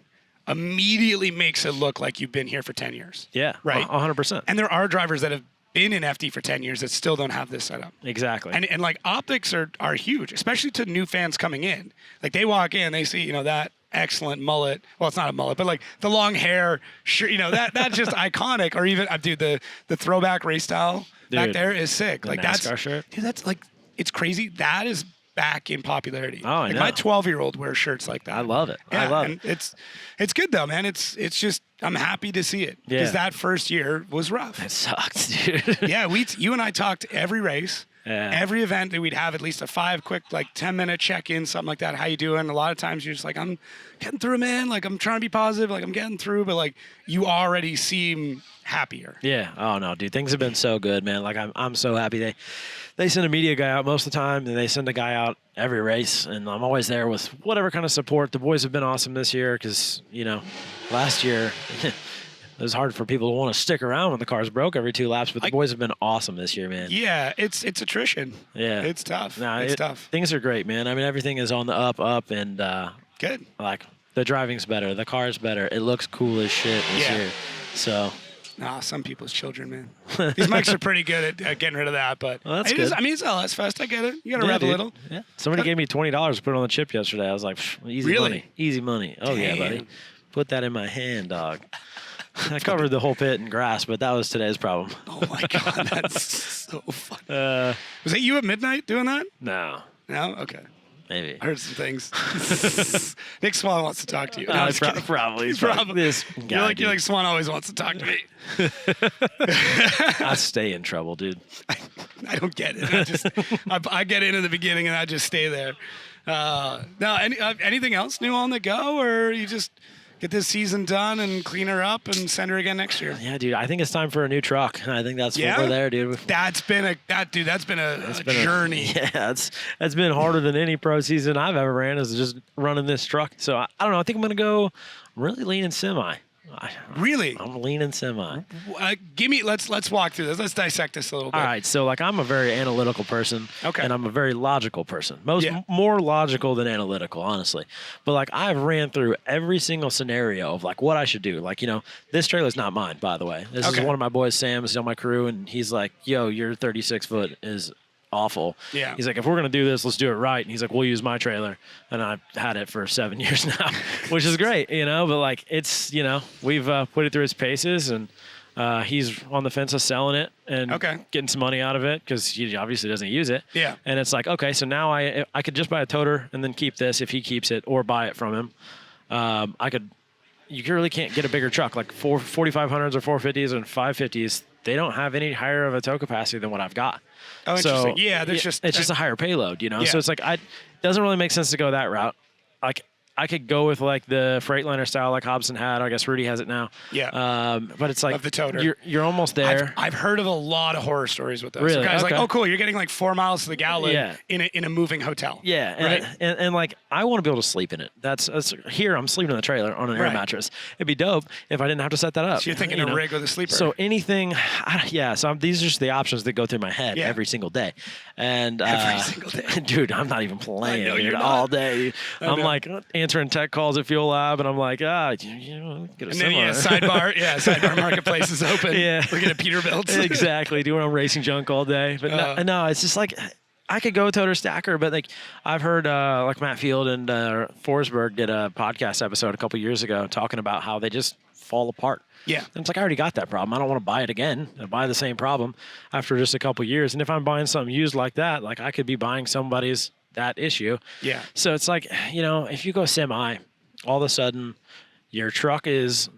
immediately makes it look like you've been here for 10 years. Yeah, right. 100%. And there are drivers that have been in FD for 10 years that still don't have this setup. Exactly. And like optics are huge, especially to new fans coming in. Like they walk in, they see, that excellent mullet. Well, it's not a mullet, but like the long hair, that's just iconic. Or even, dude, the throwback race style back there is sick. Like NASCAR shirt. Dude, that's like, it's crazy. That is back in popularity. Oh, I know. My 12-year-old wears shirts like that. I love it. Yeah, I love it. It's good though, man. It's just I'm happy to see it because that first year was rough. It sucked, dude. Yeah, you and I talked every race. Yeah. Every event that we'd have at least a 5 quick 10-minute check-in, something like that. How you doing? A lot of times you're just like, I'm getting through, man. Like I'm trying to be positive. Like I'm getting through, but like you already seem happier. Yeah. Oh no, dude. Things have been so good, man. Like I'm so happy. They send a media guy out most of the time, and they send a guy out every race, and I'm always there with whatever kind of support. The boys have been awesome this year because last year. It was hard for people to want to stick around when the cars broke every 2 laps, but the boys have been awesome this year, man. Yeah, it's attrition. Yeah. It's tough. It's tough. Things are great, man. I mean, everything is on the up, and good. Like, the driving's better. The car's better. It looks cool as shit this year. So... Nah, some people's children, man. These mics are pretty good at getting rid of that, but well, that's good. It's LS Fest. I get it. You got to rev a little. Yeah. Somebody gave me $20 to put it on the chip yesterday. I was like, easy money. Easy money. Oh, Damn. yeah, buddy. Put that in my hand, dog. I covered the whole pit in grass, but that was today's problem. Oh, my God. That's so funny. Was it you at midnight doing that? No. No? Okay. Maybe. I heard some things. Nick Swan wants to talk to you. No, Probably. He's probably this guy, you're like Swan always wants to talk to me. I stay in trouble, dude. I don't get it. I get in the beginning and I just stay there. Now, anything else new on the go, or you just get this season done and clean her up and send her again next year? Yeah, dude. I think it's time for a new truck. I think that's what we're there, dude. That's been a journey. Yeah, it's been harder than any pro season I've ever ran. Is just running this truck. So I don't know. I think I'm gonna go really leaning semi. Really? I'm leaning semi. Let's walk through this. Let's dissect this a little bit. All right. So like I'm a very analytical person. Okay. And I'm a very logical person. More logical than analytical, honestly. But like I've ran through every single scenario of like what I should do. Like, this trailer's not mine, by the way. This is one of my boys, Sam's on my crew, and he's like, yo, your 36 foot is awful. Yeah. He's like, if we're going to do this, let's do it right. And he's like, we'll use my trailer. And I've had it for 7 years now, which is great, but like it's, we've put it through its paces, and he's on the fence of selling it and getting some money out of it because he obviously doesn't use it. Yeah. And it's like, okay, so now I could just buy a toter and then keep this if he keeps it, or buy it from him. You really can't get a bigger truck, like 4500s or 450s and 550s. They don't have any higher of a tow capacity than what I've got. Oh, interesting. Yeah, it's just a higher payload, Yeah. So it's like it doesn't really make sense to go that route. Like I could go with like the Freightliner style, like Hobson had. I guess Rudy has it now. Yeah. But it's like of the toter. You're almost there. I've heard of a lot of horror stories with those. Really? So guys Okay. like, oh, cool, you're getting like 4 miles to the gallon in a moving hotel. Yeah, right. And like I want to be able to sleep in it. That's here. I'm sleeping in the trailer on an air mattress. It'd be dope if I didn't have to set that up. So you're thinking a rig with a sleeper. So anything, So these are just the options that go through my head every single day. And every single day, dude, I'm not even playing. I know dude, you're not. all day. I'm like answering tech calls at Fuel Lab, and I'm like, get a and similar. then sidebar marketplace is open. Yeah, looking at Peterbilt's. Exactly, doing racing junk all day. But no, it's just like I could go toter stacker, but like I've heard like Matt Field and Forsberg did a podcast episode a couple years ago talking about how they just fall apart. Yeah. And it's like, I already got that problem. I don't want to buy it again and buy the same problem after just a couple years. And if I'm buying something used like that, like I could be buying somebody's that issue. Yeah. So it's like, if you go semi, all of a sudden your truck is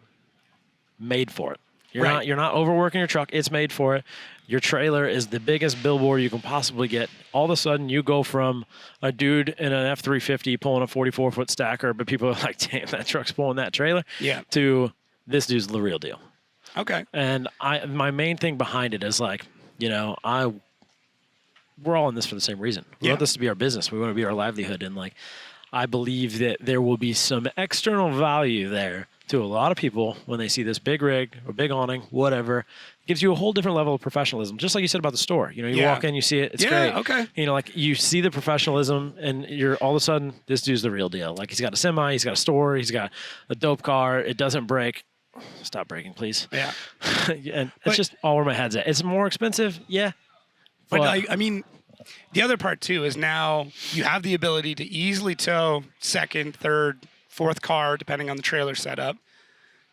made for it. You're not overworking your truck. It's made for it. Your trailer is the biggest billboard you can possibly get. All of a sudden, you go from a dude in an F350 pulling a 44-foot stacker, but people are like, damn, that truck's pulling that trailer, to this dude's the real deal. Okay. And my main thing behind it is like, we're all in this for the same reason. We want this to be our business. We want to be our livelihood. And like, I believe that there will be some external value there to a lot of people when they see this big rig or big awning, whatever. It gives you a whole different level of professionalism. Just like you said about the store. You walk in, you see it, it's great. Okay. Like you see the professionalism, and you're all of a sudden, this dude's the real deal. Like he's got a semi, he's got a store, he's got a dope car, it doesn't break. Stop breaking, please. Yeah. And it's just all where my head's at. It's more expensive, yeah. But I mean, the other part too is now you have the ability to easily tow second, third, fourth car, depending on the trailer setup.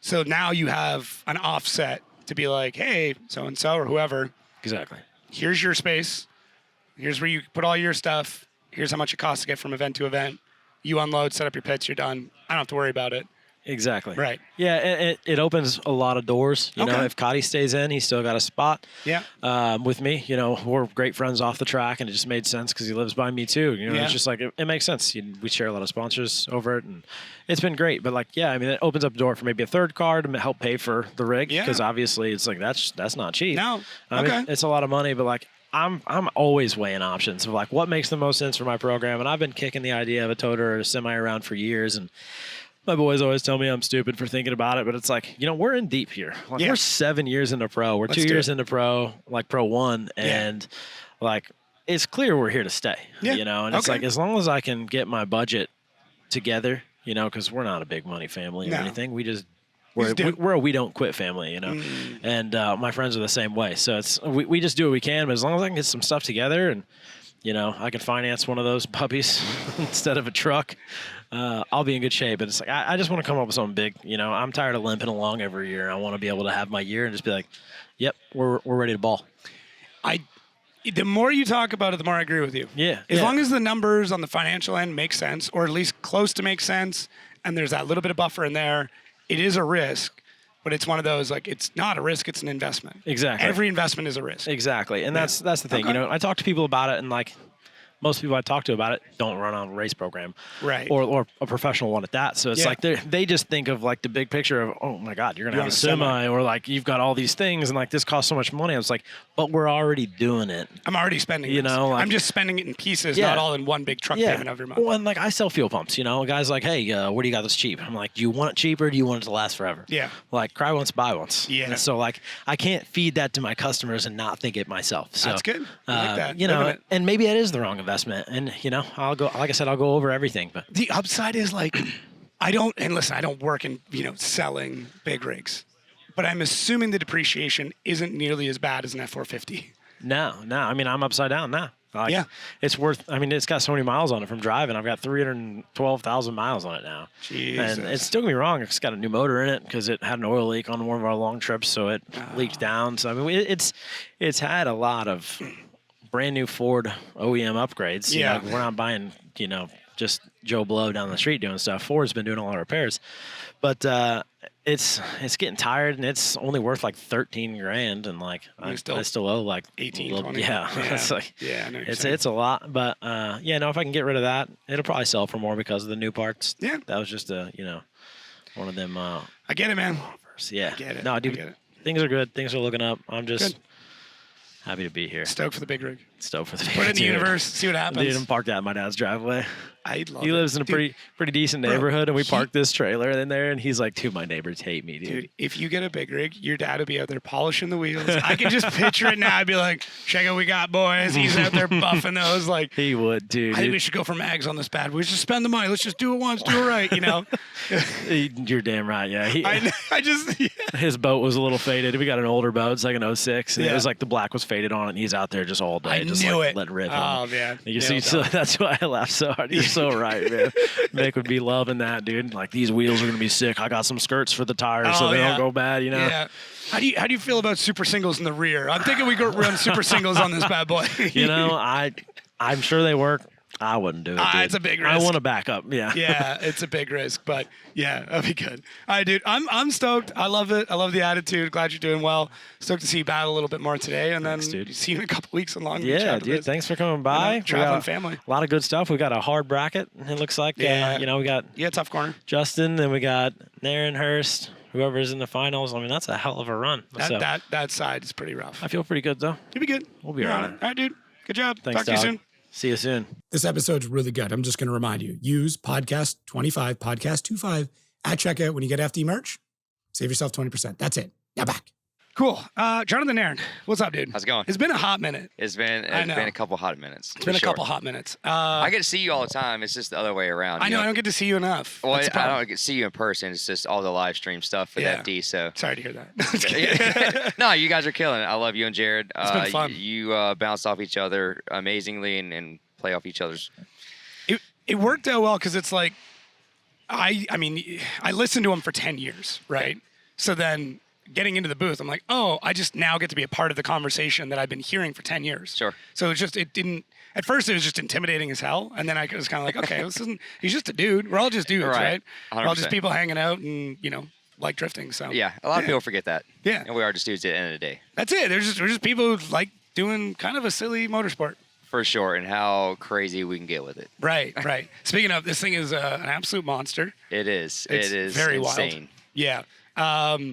So now you have an offset to be like, hey, so-and-so or whoever. Exactly. Here's your space. Here's where you put all your stuff. Here's how much it costs to get from event to event. You unload, set up your pits, you're done. I don't have to worry about it. Exactly. Right. Yeah, it opens a lot of doors. You know, if Cotty stays in, he's still got a spot. Yeah. With me, we're great friends off the track, and it just made sense because he lives by me too. It's just like it makes sense. We share a lot of sponsors over it, and it's been great. But it opens up the door for maybe a third car to help pay for the rig because obviously it's like that's not cheap. No. I mean, it's a lot of money, but I'm always weighing options of what makes the most sense for my program, and I've been kicking the idea of a toter or a semi around for years, and my boys always tell me I'm stupid for thinking about it, but it's like, we're in deep here. We're 7 years into pro. We're 2 years into pro, Pro 1, and it's clear we're here to stay. And it's like, as long as I can get my budget together, because we're not a big money family or anything, we just We're a we don't quit family, you know, and my friends are the same way. So we just do what we can, but as long as I can get some stuff together and, you know, I can finance one of those puppies instead of a truck, I'll be in good shape. But it's like I just want to come up with something big. You know, I'm tired of limping along every year. I want to be able to have my year and just be like, yep, we're ready to ball. The more you talk about it, the more I agree with you. Yeah. As long as the numbers on the financial end make sense, or at least close to make sense, and there's that little bit of buffer in there, it is a risk, but it's one of those, like, it's not a risk, it's an investment. Exactly. Every investment is a risk. Exactly. And that's the thing. Okay. You know, I talk to people about it, and like most people I talk to about it don't run on a race program. Right. Or a professional one at that. So it's like they just think of like the big picture of, oh my God, you're going to have a semi, or like you've got all these things and like this costs so much money. I was like, but we're already doing it. I'm already spending You know, like, I'm just spending it in pieces, not all in one big truck payment every month. Well, and like I sell fuel pumps, you know, a guy's like, hey, where do you got this cheap? I'm like, do you want it cheaper? Or do you want it to last forever? Yeah. Like cry once, buy once. Yeah. And so like I can't feed that to my customers and not think it myself. So that's good. I like that. You know, and maybe it is the wrong investment. And you know, I'll go, like I said, I'll go over everything. But the upside is like, I don't work in, you know, selling big rigs, but I'm assuming the depreciation isn't nearly as bad as an F450. No. I mean, I'm upside down now. Like, it's worth. I mean, it's got so many miles on it from driving. I've got 312,000 miles on it now. Jesus. And it's, don't get me wrong, it's got a new motor in it because it had an oil leak on one of our long trips, so it leaked down. So I mean, it's had a lot of brand new Ford OEM upgrades. Yeah. You know, we're not buying, you know, just Joe Blow down the street doing stuff. Ford's been doing a lot of repairs, but it's getting tired, and it's only worth like $13,000, and like I still owe like 18, 20. Yeah, it's like I know it's a lot, but if I can get rid of that, it'll probably sell for more because of the new parts. Yeah, that was just one of them. I get it, man. Offers. Yeah, I get it. No, dude, get it. Things are good. Things are looking up. I'm just happy to be here. Stoked for the big rig. Stoked for the big rig. Put it in the dude. universe. See what happens. Dude, I'm parked out in my dad's driveway. I love He it. lives in a Dude, pretty decent neighborhood, and we parked this trailer in there, and he's like, dude, my neighbors hate me, dude. Dude, if you get a big rig, your dad will be out there polishing the wheels. I can just picture it now. I'd be like, check out what we got, boys. He's out there buffing those. Like, he would, dude. I think we should go for mags on this bad boy. We should spend the money. Let's just do it once, do it right, you know? You're damn right, yeah. His boat was a little faded. We got an older boat. It's like an 06, and it was like the black was faded on it, and he's out there just all day. Just like letting rip. Oh, man. You see, so that's why I laughed so hard. You're so right, man. Mick would be loving that, dude. Like, these wheels are going to be sick. I got some skirts for the tires so they don't go bad, you know? Yeah. How do you feel about super singles in the rear? I'm thinking we could run super singles on this bad boy. You know, I'm sure they work. I wouldn't do it, dude. It's a big risk. I want to back up, yeah. Yeah, it's a big risk, but yeah, that'd be good. All right, dude, I'm stoked. I love it. I love the attitude. Glad you're doing well. Stoked to see you battle a little bit more today, and then see you in a couple weeks in Long Beach. Yeah, dude, thanks for coming by. You know, traveling family. A lot of good stuff. We got a hard bracket, it looks like. We got tough corner. Justin, then we got Nerren, Hurst, whoever's in the finals. I mean, that's a hell of a run. That side is pretty rough. I feel pretty good, though. You'll be good. We'll be all right. All right, dude. Good job. Thanks, Talk to you soon. See you soon. This episode's really good. I'm just going to remind you, use podcast 25, podcast 25 at checkout when you get FD merch. Save yourself 20%. That's it. Now back. Cool. Jonathan Nerren, what's up, dude? How's it going? It's been a hot minute. It's been a couple hot minutes. It's been a couple hot minutes. I get to see you all the time. It's just the other way around. I know. I don't get to see you enough. Well, I don't get to see you in person. It's just all the live stream stuff with FD. So sorry to hear that. No, you guys are killing it. I love you and Jared. It's been fun. You bounce off each other amazingly and play off each other's. It worked out well because it's like, I mean, I listened to him for 10 years, right? So then getting into the booth, I'm like, oh, I just now get to be a part of the conversation that I've been hearing for 10 years. Sure. So at first it was just intimidating as hell. And then I was kind of like, okay, he's just a dude. We're all just dudes, right? We're all just people hanging out and, like drifting. So yeah, a lot of people forget that. Yeah. And we are just dudes at the end of the day. That's it. We're just people who like doing kind of a silly motorsport. For sure, and how crazy we can get with it. Right. Speaking of, this thing is an absolute monster. It is. It's it is very insane. Wild. Yeah.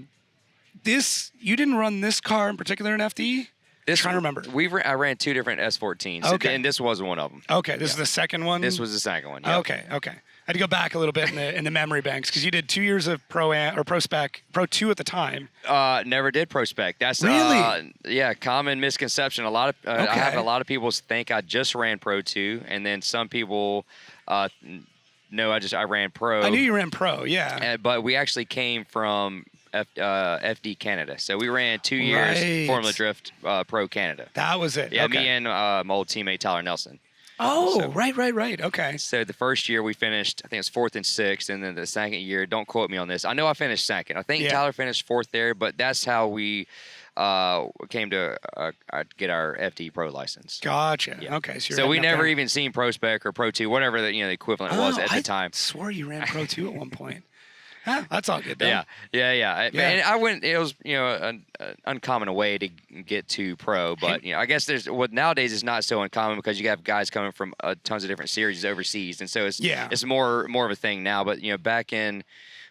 You didn't run this car in particular in FD? I'm trying to remember. I ran two different S14s. Okay. And this was one of them. Okay. This is the second one? This was the second one. Yep. Okay. I had to go back a little bit in the memory banks because you did 2 years of Proam or Prospec, Pro 2 at the time. Never did Prospec. That's really common misconception. I have a lot of people think I just ran Pro 2, and then some people No, I ran pro. I knew you ran pro, yeah. But we actually came from FD Canada. So we ran 2 years Formula Drift Pro Canada. That was it. Yeah, okay. me and my old teammate Tyler Nelson. Oh, so, right. Okay. So the first year we finished, I think it was 4th and 6th, and then the second year, don't quote me on this. I know I finished 2nd. I think Tyler finished 4th there, but that's how we came to get our FD Pro license. Gotcha. Yeah. Okay. So we never even seen Prospec or Pro 2, whatever the equivalent was at the time. I swore you ran Pro 2 at one point. Huh, that's all good, though. Yeah. And I went. It was an uncommon way to get to pro, but I guess nowadays it's not so uncommon because you have guys coming from tons of different series overseas, and so it's more of a thing now. But back in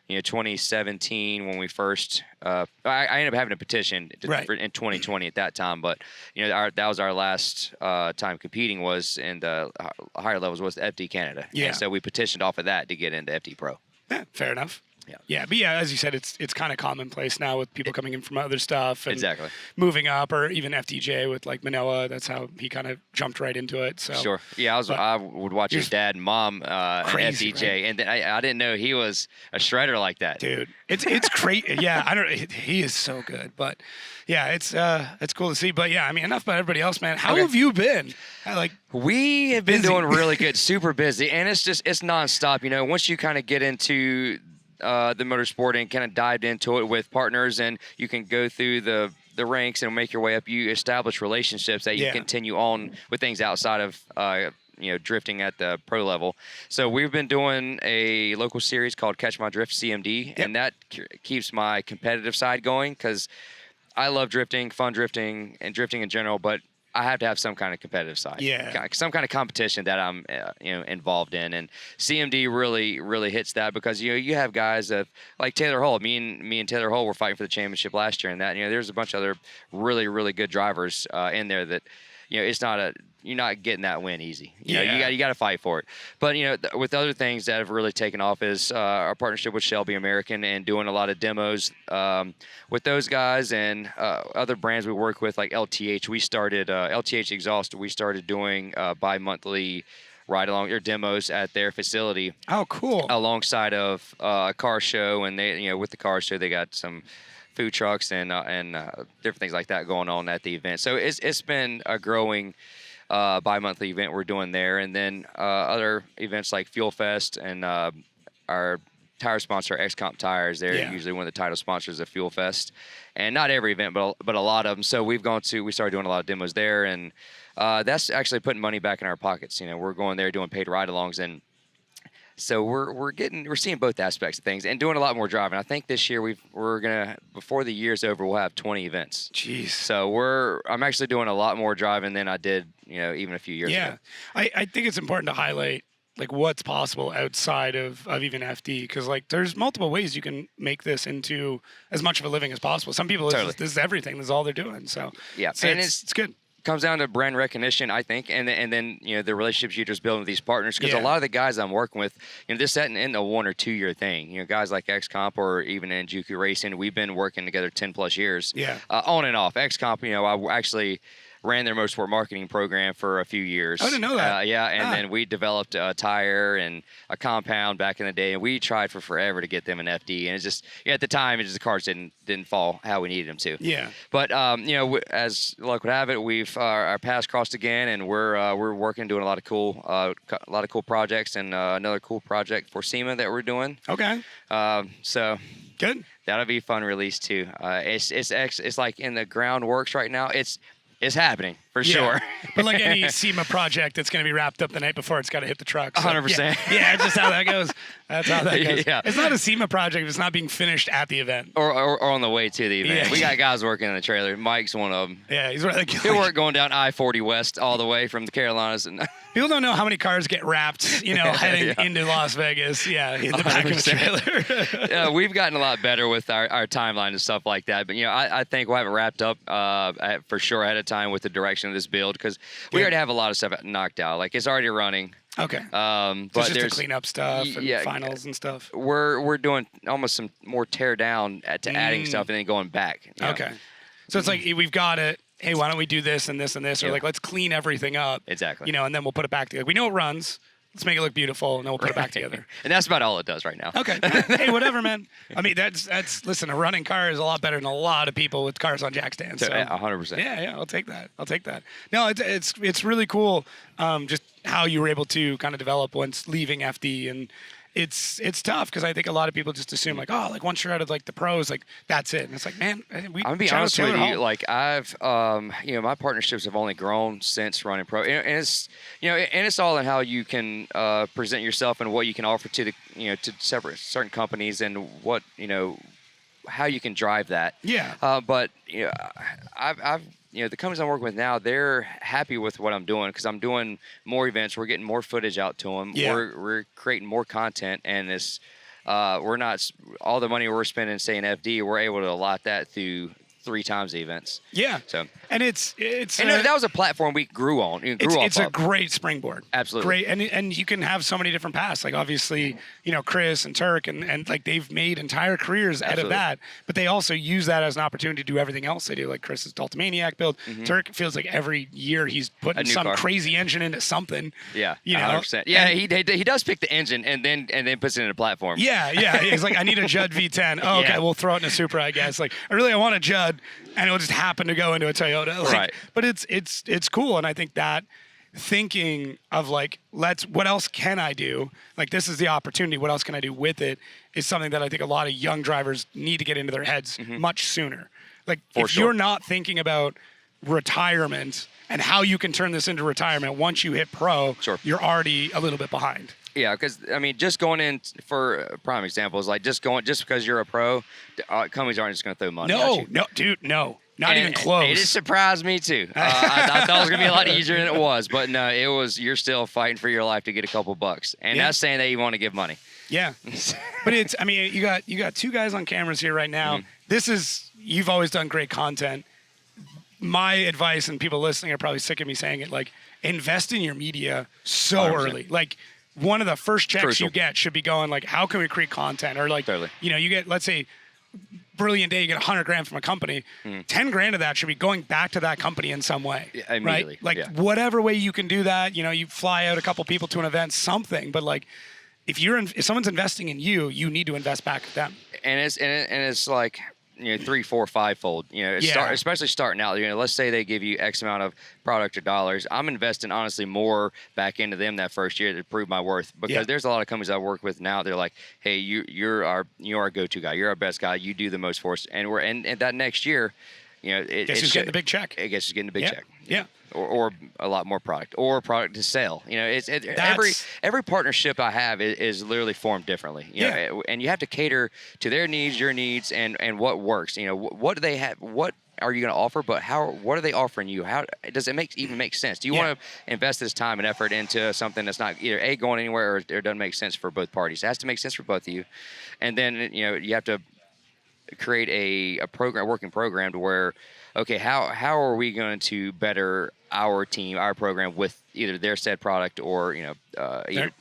2017 when we first, I ended up having a petition in 2020 at that time, but that was our last time competing was in the higher levels was the FD Canada. Yeah. And so we petitioned off of that to get into FD Pro. Yeah, fair enough. Yeah. But as you said, it's kind of commonplace now with people coming in from other stuff and exactly moving up, or even FDJ with like Manoa. That's how he kind of jumped right into it. So sure, yeah, I would watch his dad and mom crazy, FDJ, right? And then I didn't know he was a shredder like that, dude. It's crazy. Yeah, I don't. He is so good, but yeah, it's cool to see. But yeah, I mean, enough about everybody else, man. How have you been? We have been doing really good, super busy, and it's nonstop. Once you kind of get into the motorsport and kind of dived into it with partners, and you can go through the ranks and make your way up. You establish relationships that you continue on with things outside of drifting at the pro level. So we've been doing a local series called Catch My Drift CMD, and that keeps my competitive side going because I love drifting, fun drifting, and drifting in general, but I have to have some kind of competitive side. Yeah. Some kind of competition that I'm involved in. And CMD really hits that because you have guys like Taylor Hull. Me and Taylor Hull were fighting for the championship last year, and that there's a bunch of other really good drivers in there that it's not you're not getting that win easy. You got to fight for it. But with other things that have really taken off is our partnership with Shelby American and doing a lot of demos with those guys and other brands we work with like LTH. We started LTH Exhaust. We started doing bi-monthly ride along or demos at their facility. Oh, cool! Alongside of a car show, and they with the car show they got some food trucks and different things like that going on at the event. So it's been a growing bi-monthly event we're doing there, and then other events like Fuel Fest and our tire sponsor XComp Tires. They're usually one of the title sponsors of Fuel Fest, and not every event, but a lot of them. So we started doing a lot of demos there, and that's actually putting money back in our pockets. We're going there doing paid ride-alongs, and so we're seeing both aspects of things and doing a lot more driving. I think this year we're gonna, before the year's over, we'll have 20 events. Jeez. So I'm actually doing a lot more driving than I did even a few years ago. Yeah, I think it's important to highlight like what's possible outside of even FD, because like there's multiple ways you can make this into as much of a living as possible. Some people this is everything. This is all they're doing. So yeah, and it's good. Comes down to brand recognition, I think, and then the relationships you just build with these partners. Because a lot of the guys I'm working with, this isn't a 1 or 2 year thing. Guys like XComp or even in Juku Racing, we've been working together 10+ years. Yeah. On and off. XComp, I actually ran their motorsport marketing program for a few years. I didn't know that. Then we developed a tire and a compound back in the day, and we tried for forever to get them an FD, and it's just at the time the cars didn't fall how we needed them to. Yeah. But as luck would have it, we've our paths crossed again, and we're working, doing a lot of cool projects, and another cool project for SEMA that we're doing. Okay. So good. That'll be a fun release too. It's like in the groundworks right now. It's happening for sure. But like any SEMA project, it's going to be wrapped up the night before it's got to hit the truck. So 100%. Yeah, it's just how that goes. That's how that goes. Yeah. It's not a SEMA project if it's not being finished at the event. Or on the way to the event. Yeah. We got guys working in the trailer. Mike's one of them. Yeah, he's one of the guys. He'll work going down I-40 West all the way from the Carolinas. And people don't know how many cars get wrapped, heading into Las Vegas. Yeah, in the back of the trailer. Yeah, we've gotten a lot better with our timeline and stuff like that. But, I think we'll have it wrapped up for sure ahead of time with the direction of this build, because we already have a lot of stuff knocked out. Like, it's already running. Okay. But just to clean up stuff and finals and stuff. We're doing almost some more tear down to adding stuff and then going back. Okay. So it's like we've got it. Hey, why don't we do this and this and this? Or like, let's clean everything up. Exactly. And then we'll put it back together. We know it runs. let's make it look beautiful, and then we'll put it back together. And that's about all it does right now. Okay. Hey, whatever, man. I mean, that's listen, a running car is a lot better than a lot of people with cars on jack stands. So 100%. Yeah, I'll take that. No, it's really cool, just how you were able to kind of develop once leaving FD, and it's tough because I think a lot of people just assume like, oh, like once you're out of like the pros, like that's it. And it's like, man, I'm gonna be honest with you. Like I've, my partnerships have only grown since running pro, and it's, and it's all in how you can present yourself and what you can offer to the, to certain companies and what, how you can drive that. Yeah. But I've the companies I'm working with now, they're happy with what I'm doing because I'm doing more events. We're getting more footage out to them. Yeah. We're creating more content, and it's we're not all the money we're spending, say in FD, we're able to allot that through 3 times the events. Yeah. So and it's that was a platform we grew on. It's a great springboard. Absolutely. Great, and you can have so many different paths. Like obviously, Chris and Turk and like they've made entire careers out of that, but they also use that as an opportunity to do everything else they do. Like Chris is Daltomaniac build. Turk feels like every year he's putting some crazy engine into something. Yeah. 100%. Yeah, he does pick the engine and then puts it in a platform. Yeah. He's like, I need a Judd V10. Oh, okay, we'll throw it in a Supra, I guess. Like I want a Judd, and it'll just happen to go into a Toyota. Like, right. But it's cool, and I think that thinking of like, what else can I do? Like, this is the opportunity. What else can I do with it? Is something that I think a lot of young drivers need to get into their heads much sooner. Like, if you're not thinking about retirement and how you can turn this into retirement once you hit pro, you're already a little bit behind. Yeah, because just going in for prime examples, like just because you're a pro, companies aren't just going to throw money at you. No, dude, no. Not even close. It surprised me too. I thought it was gonna be a lot easier than it was, but no, it was. You're still fighting for your life to get a couple bucks, and that's saying that you want to give money. Yeah, but you got 2 guys on cameras here right now. You've always done great content. My advice, and people listening are probably sick of me saying it, like invest in your media so 100%. Early. Like one of the first checks you get should be going like, how can we create content? Or like, you get, let's say, brilliant day, you get $100,000 from a company. $10,000 of that should be going back to that company in some way. Yeah, immediately. Right? Like whatever way you can do that. You fly out a couple people to an event, something. But like, if someone's investing in you, you need to invest back to them. And it's like 3, 4, 5-fold. Especially starting out. Let's say they give you X amount of product or dollars. I'm investing honestly more back into them that first year to prove my worth, because there's a lot of companies I work with now. They're like, hey, you're our go-to guy. You're our best guy. You do the most for us. And that next year, guess who's getting the big check? I guess who's getting the big check. Yeah. Or a lot more product, or product to sell. Every partnership I have is literally formed differently. And you have to cater to their needs, your needs, and what works. What do they have? What are you going to offer? But what are they offering you? How does it even make sense? Do you want to invest this time and effort into something that's not either going anywhere or doesn't make sense for both parties? It has to make sense for both of you, and then you have to create a working program to where, okay, how are we going to better our team, our program with either their said product or the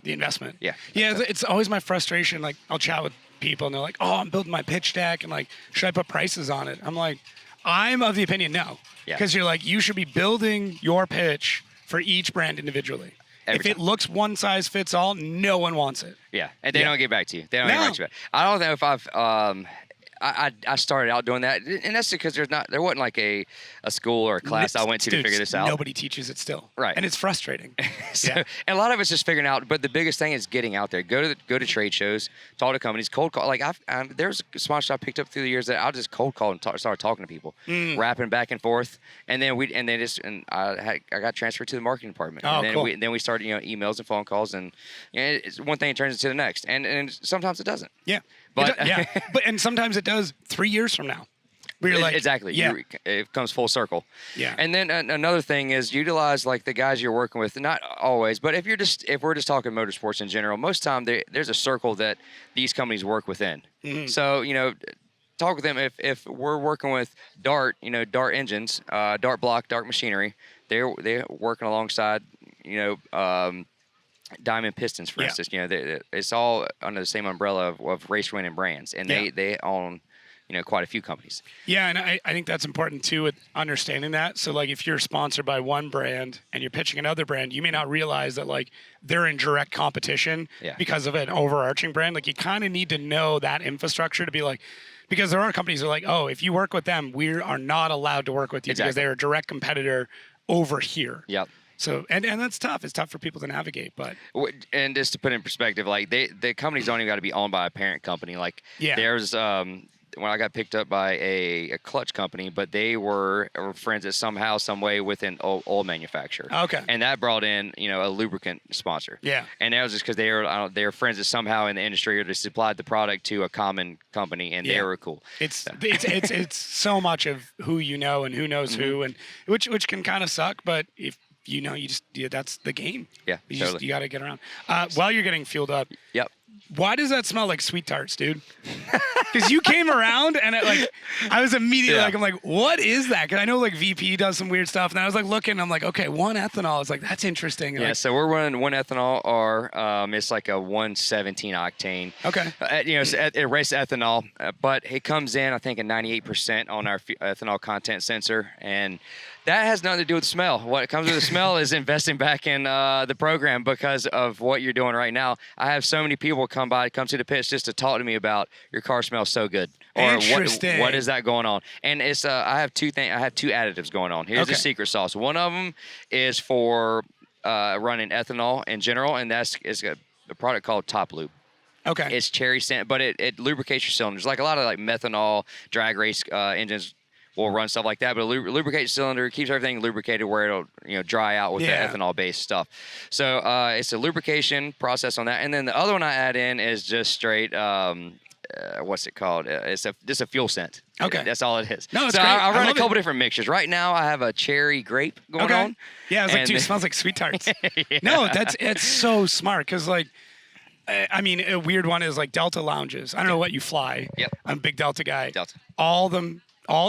investment. Yeah. It's always my frustration. Like I'll chat with people and they're like, oh, I'm building my pitch deck and like, should I put prices on it? I'm like, I'm of the opinion no, because you're like, you should be building your pitch for each brand individually. If it looks one size fits all, no one wants it. Yeah, and they don't get back to you. They don't get back to you. I don't know if I've I started out doing that, and that's because there wasn't like a school or a class I went to figure this out. Nobody teaches it still, right? And it's frustrating. And a lot of it's just figuring out. But the biggest thing is getting out there. Go to trade shows, talk to companies, cold call. Like there's a sponsor I picked up through the years that I'll just cold call and start talking to people, rapping back and forth, and then I got transferred to the marketing department. Oh, and then cool. we started emails and phone calls, and it's one thing turns into the next, and sometimes it doesn't. Yeah. But sometimes it does 3 years from now. Where you're like, exactly. It comes full circle. Yeah. And then another thing is utilize like the guys you're working with. Not always, but if we're just talking motorsports in general, most time there's a circle that these companies work within. Mm-hmm. So talk with them. If we're working with Dart, Dart engines, Dart block, Dart machinery, they're working alongside Diamond Pistons, for instance. It's all under the same umbrella of race winning brands, and they own quite a few companies. Yeah, and I think that's important too with understanding that. So like if you're sponsored by one brand and you're pitching another brand, you may not realize that like they're in direct competition because of an overarching brand. Like you kind of need to know that infrastructure to be like, because there are companies that are like, oh, if you work with them, we are not allowed to work with you because they're a direct competitor over here. Yep. So and that's tough. It's tough for people to navigate, but and just to put it in perspective, like the companies don't even got to be owned by a parent company. Like there's when I got picked up by a clutch company, but they were friends that somehow, some way with an oil manufacturer. Okay. And that brought in, a lubricant sponsor. Yeah. And that was just because they were friends that somehow in the industry or they supplied the product to a common company, and they were cool. It's so much of who you know and who knows who, and which can kind of suck, but if that's the game. Yeah, you got to get around. While you're getting fueled up. Yep. Why does that smell like sweet tarts, dude? Because you came around and I was immediately I'm like, what is that? Because I know like VP does some weird stuff, and I was like looking, I'm like, okay, 1-ethanol. It's like that's interesting. Yeah, so we're running 1-ethanol, or it's like a 117 octane. Okay. It races ethanol, but it comes in I think at 98% on our ethanol content sensor, and that has nothing to do with smell. What comes with the smell is investing back in the program because of what you're doing right now. I have so many people come to the pits just to talk to me about your car smells so good, or interesting. What is that going on? And it's I have two additives going on. Here's the secret sauce. One of them is for running ethanol in general, and that's a product called Top Lube. Okay. It's cherry scent, but it lubricates your cylinders. Like a lot of like methanol drag race engines will run stuff like that, but a lubricated cylinder keeps everything lubricated where it'll dry out with the ethanol-based stuff. So it's a lubrication process on that, and then the other one I add in is just straight. What's it called? It's just a fuel scent. Okay, that's all it is. No, it's so great. I run a couple different mixtures. Right now, I have a cherry grape going on. Yeah, I was like, dude, it smells like sweet tarts. No, it's so smart because like. I mean, a weird one is like Delta lounges. I don't know what you fly. Yep. I'm a big Delta guy. Delta.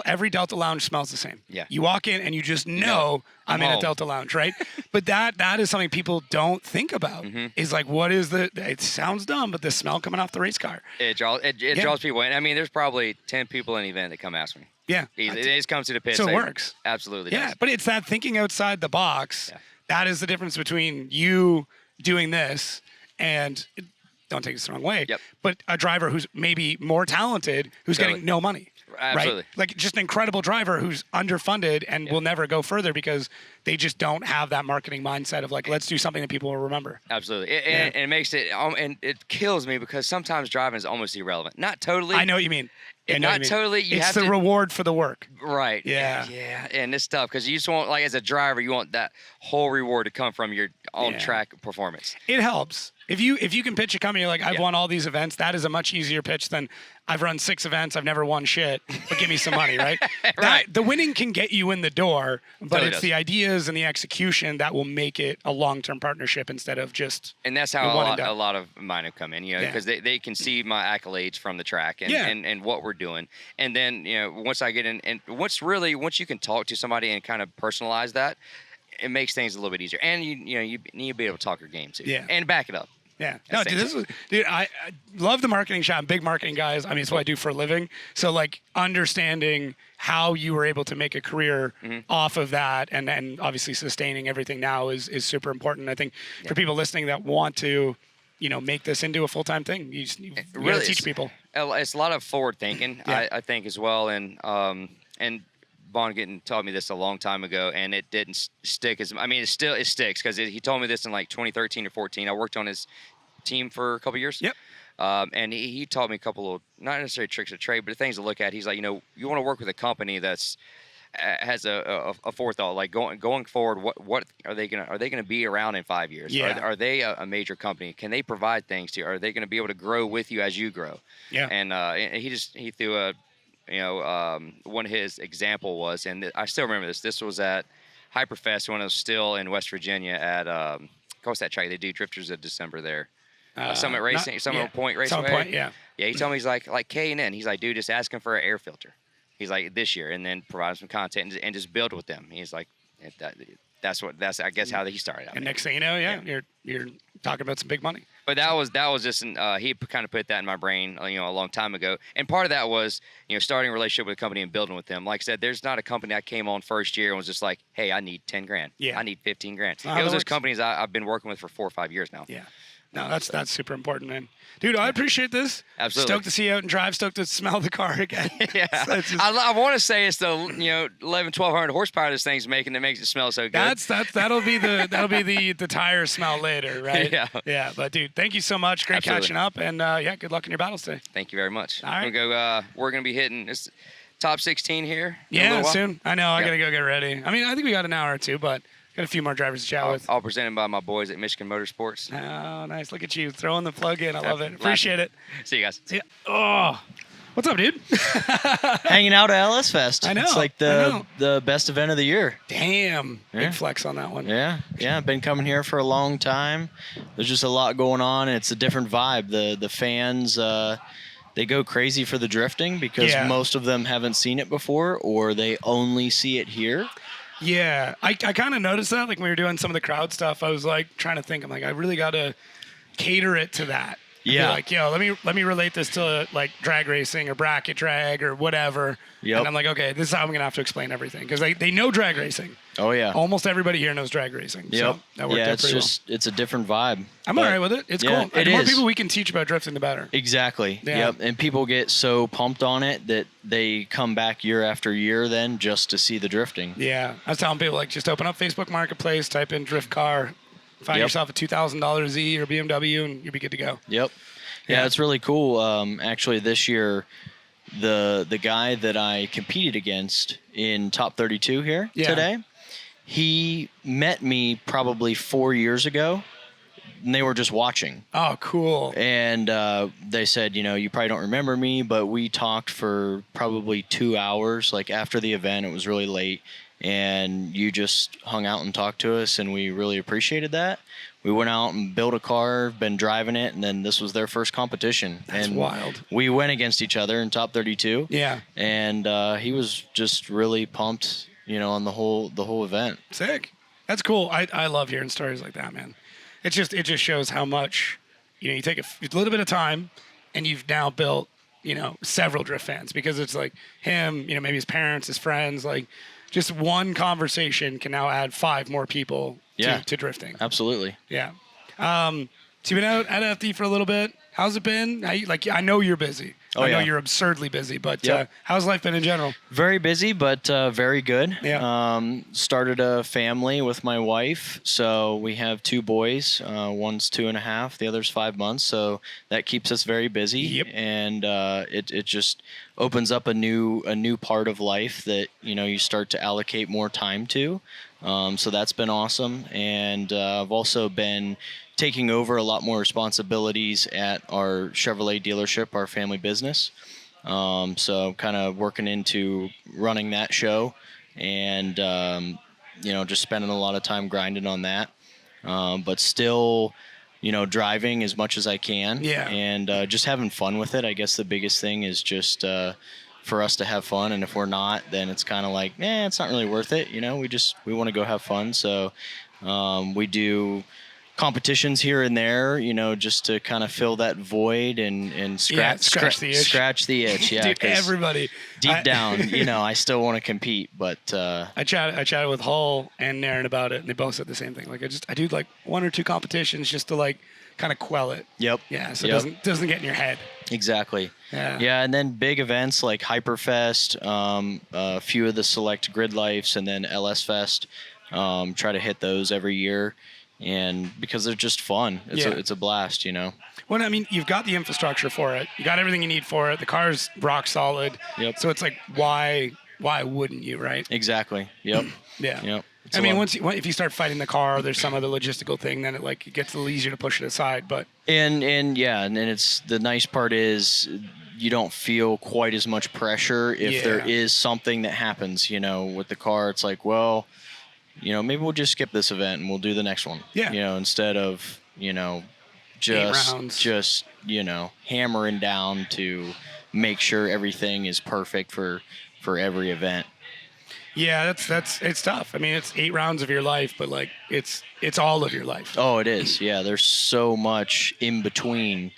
Every Delta lounge smells the same. Yeah. You walk in and you just know I'm in a Delta lounge, right? But that is something people don't think about. Is like, what is it sounds dumb, but the smell coming off the race car. It draws people in. I mean, there's probably 10 people in the event that come ask me. Yeah. It just comes to the pit. So it works. Absolutely. Yeah. Does. But it's that thinking outside the box. Yeah. That is the difference between you doing this and don't take this the wrong way, but a driver who's maybe more talented, who's getting no money. Absolutely. Right? Like just an incredible driver who's underfunded and will never go further because they just don't have that marketing mindset of like, let's do something that people will remember. Absolutely. And it makes it, and it kills me because sometimes driving is almost irrelevant. Not totally. I know what you mean. Not totally. It's the reward for the work. Right. Yeah. Yeah. And it's tough because you just want, like, as a driver, you want that whole reward to come from your on-track performance. It helps. If you can pitch a company, you're like, I've won all these events, that is a much easier pitch than I've run 6 events, I've never won shit, but give me some money, right? Right. The winning can get you in the door, but Totally it's does. the ideas and the execution that will make it a long-term partnerip instead of just. And that's how a lot of mine have come in, because they can see my accolades from the track and what we're doing. And then, once I get in, and once you can talk to somebody and kind of personalize that, it makes things a little bit easier. And you need to be able to talk your game too. Yeah. And back it up. Yeah. No, dude, I love the marketing shop. I'm big marketing guys. I mean, it's what I do for a living. So like understanding how you were able to make a career off of that and obviously sustaining everything now is super important. I think for people listening that want to, make this into a full-time thing, you really teach people. It's a lot of forward thinking, I think as well. And Bon taught me this a long time ago, and it didn't stick. It sticks because he told me this in like 2013 or 14. I worked on his team for a couple years. Yep. And he taught me a couple of, not necessarily tricks of trade, but things to look at. He's like, you want to work with a company that's has a forethought, like going forward. What are they gonna be around in 5 years? Yeah. Are they a major company? Can they provide things to you? Are they going to be able to grow with you as you grow? Yeah. And he threw a. One of his example was, and I still remember this. This was at Hyperfest when I was still in West Virginia at what's that track they do? Drifters of December there. Summit Racing, Point Raceway. Summit Point, yeah. Yeah, he told me he's like K&N. He's like, dude, just ask him for an air filter. He's like this year, and then provide some content and just build with them. He's like, that's I guess how he started out. And next thing you know, you're talking about some big money. But that was just he kind of put that in my brain, a long time ago. And part of that was, starting a relationship with a company and building with them. Like I said, there's not a company that came on first year and was just like, hey, I need 10 grand. Yeah. I need 15 grand. It was those companies I've been working with for 4 or 5 years now. Yeah. No, that's super important, man. Dude, I appreciate this. Absolutely. Stoked to see you out and drive. Stoked to smell the car again. Yeah. I want to say it's the 1,100-1,200 horsepower this thing's making that makes it smell so good. That'll be the tire smell later, right? Yeah. Yeah. But dude, thank you so much. Great Absolutely. Catching up, and good luck in your battles today. Thank you very much. All right. We're gonna be hitting this top 16 here. Yeah, soon. I know. I gotta go get ready. I mean, I think we got an hour or two, but. Got a few more drivers to chat with. All presented by my boys at Michigan Motorsports. Oh, nice. Look at you throwing the plug in. I love it. Appreciate it. See you guys. See ya. Oh, what's up, dude? Hanging out at LS Fest. I know. It's like the best event of the year. Damn. Yeah. Big flex on that one. Yeah. I've been coming here for a long time. There's just a lot going on. And it's a different vibe. The fans, they go crazy for the drifting because most of them haven't seen it before or they only see it here. Yeah, I kind of noticed that. Like when we were doing some of the crowd stuff, I was like trying to think. I'm like, I really got to cater it to that. Yeah. Like, let me relate this to like drag racing or bracket drag or whatever. Yep. And I'm like, okay, this is how I'm gonna have to explain everything because they know drag racing. Oh yeah. Almost everybody here knows drag racing. Yep. So that worked out pretty well. It's a different vibe. I'm all right with it. It's cool. The more people we can teach about drifting, the better. Exactly. Yeah. Yep. And people get so pumped on it that they come back year after year then just to see the drifting. Yeah. I was telling people like just open up Facebook Marketplace, type in drift car, find yourself a $2,000 Z or BMW, and you'll be good to go. Yep. Yeah, it's really cool. Actually, this year, the guy that I competed against in top 32 here today, he met me probably 4 years ago, and they were just watching. Oh, cool. And they said, you probably don't remember me, but we talked for probably 2 hours. Like after the event, it was really late, and you just hung out and talked to us, and we really appreciated that. We went out and built a car, been driving it, and then this was their first competition. That's wild. We went against each other in top 32. Yeah. And he was just really pumped, on the whole event. Sick. That's cool. I love hearing stories like that, man. It just shows how much, you take a little bit of time, and you've now built, several drift fans because it's like him, maybe his parents, his friends, like just one conversation can now add 5 more people. To drifting. Absolutely. Yeah. So you've been out at FD for a little bit. How's it been? I know you're busy. I know you're absurdly busy, but how's life been in general? Very busy, but very good. Yeah. Started a family with my wife. So we have 2 boys. One's 2.5, the other's 5 months. So that keeps us very busy. Yep. And it just opens up a new part of life that, you start to allocate more time to. So that's been awesome. And I've also been taking over a lot more responsibilities at our Chevrolet dealership, our family business. So kind of working into running that show and, just spending a lot of time grinding on that. But still, driving as much as I can. Yeah. And just having fun with it. I guess the biggest thing is just for us to have fun, and if we're not, then it's kind of like, it's not really worth it. We want to go have fun. So we do competitions here and there, just to kind of fill that void and scratch the itch. Scratch the itch. Yeah, dude, everybody deep down, I still want to compete, but I chatted with Hull and Nerren about it, and they both said the same thing. Like I do like 1 or 2 competitions just to like kind of quell it. Yep. Yeah, so it doesn't get in your head. Exactly. Yeah. Yeah, and then big events like Hyperfest, a few of the select Grid Lifes, and then LS Fest. Try to hit those every year, and because they're just fun. It's a blast, Well, I mean, you've got the infrastructure for it. You got everything you need for it. The car's rock solid. Yep. So it's like, why wouldn't you, right? Exactly. Yep. Yeah. Yep. I mean, if you start fighting the car, there's some other logistical thing, then it gets a little easier to push it aside. But and it's the nice part is you don't feel quite as much pressure if there is something that happens. With the car, it's like, well, maybe we'll just skip this event and we'll do the next one. Yeah. Instead of just hammering down to make sure everything is perfect for every event. Yeah, it's tough. I mean, it's 8 rounds of your life, but like it's all of your life. Oh, it is. Yeah, there's so much in between,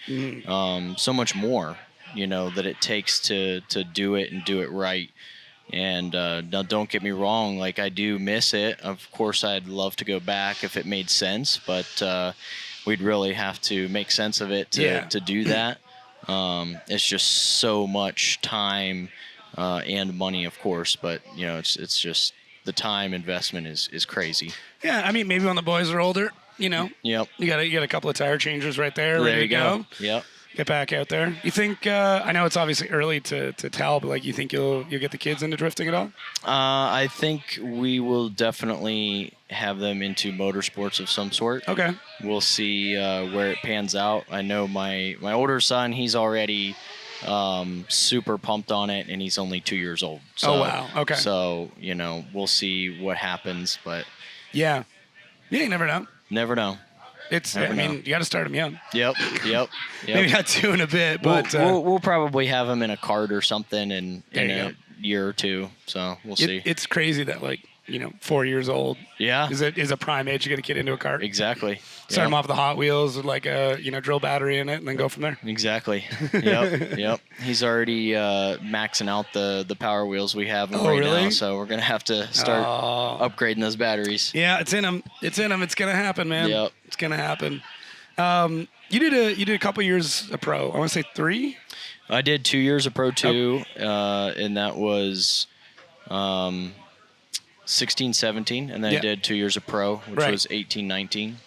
so much more, that it takes to do it and do it right. And now, don't get me wrong, like I do miss it. Of course, I'd love to go back if it made sense, but we'd really have to make sense of it to do that. It's just so much time and money, of course, but it's just the time investment is crazy. Yeah, I mean, maybe when the boys are older, Yep. you got a couple of tire changers right there, There ready you to go. Yep. Get back out there. You think? I know it's obviously early to tell, but like, you think you'll get the kids into drifting at all? I think we will definitely have them into motorsports of some sort. Okay. We'll see where it pans out. I know my older son, he's already super pumped on it, and he's only 2 years old. So, oh wow. Okay. So we'll see what happens, but yeah, you never know. Never know. I mean, you got to start them young. Yep. Maybe not 2 in a bit, but we'll probably have him in a cart or something in a year or two. So we'll see. It's crazy that 4 years old. Yeah. Is a prime age to get a kid into a cart. Exactly. Start them off with the Hot Wheels with like a drill battery in it, and then go from there. Exactly. Yep. He's already maxing out the Power Wheels we have now, so we're gonna have to start upgrading those batteries. Yeah, it's in them. It's gonna happen, man. Yep. It's gonna happen. You did a couple years of pro. I want to say 3. I did 2 years of Pro 2, and that was 16, 17, and then I did 2 years of Pro, which was 18, 19.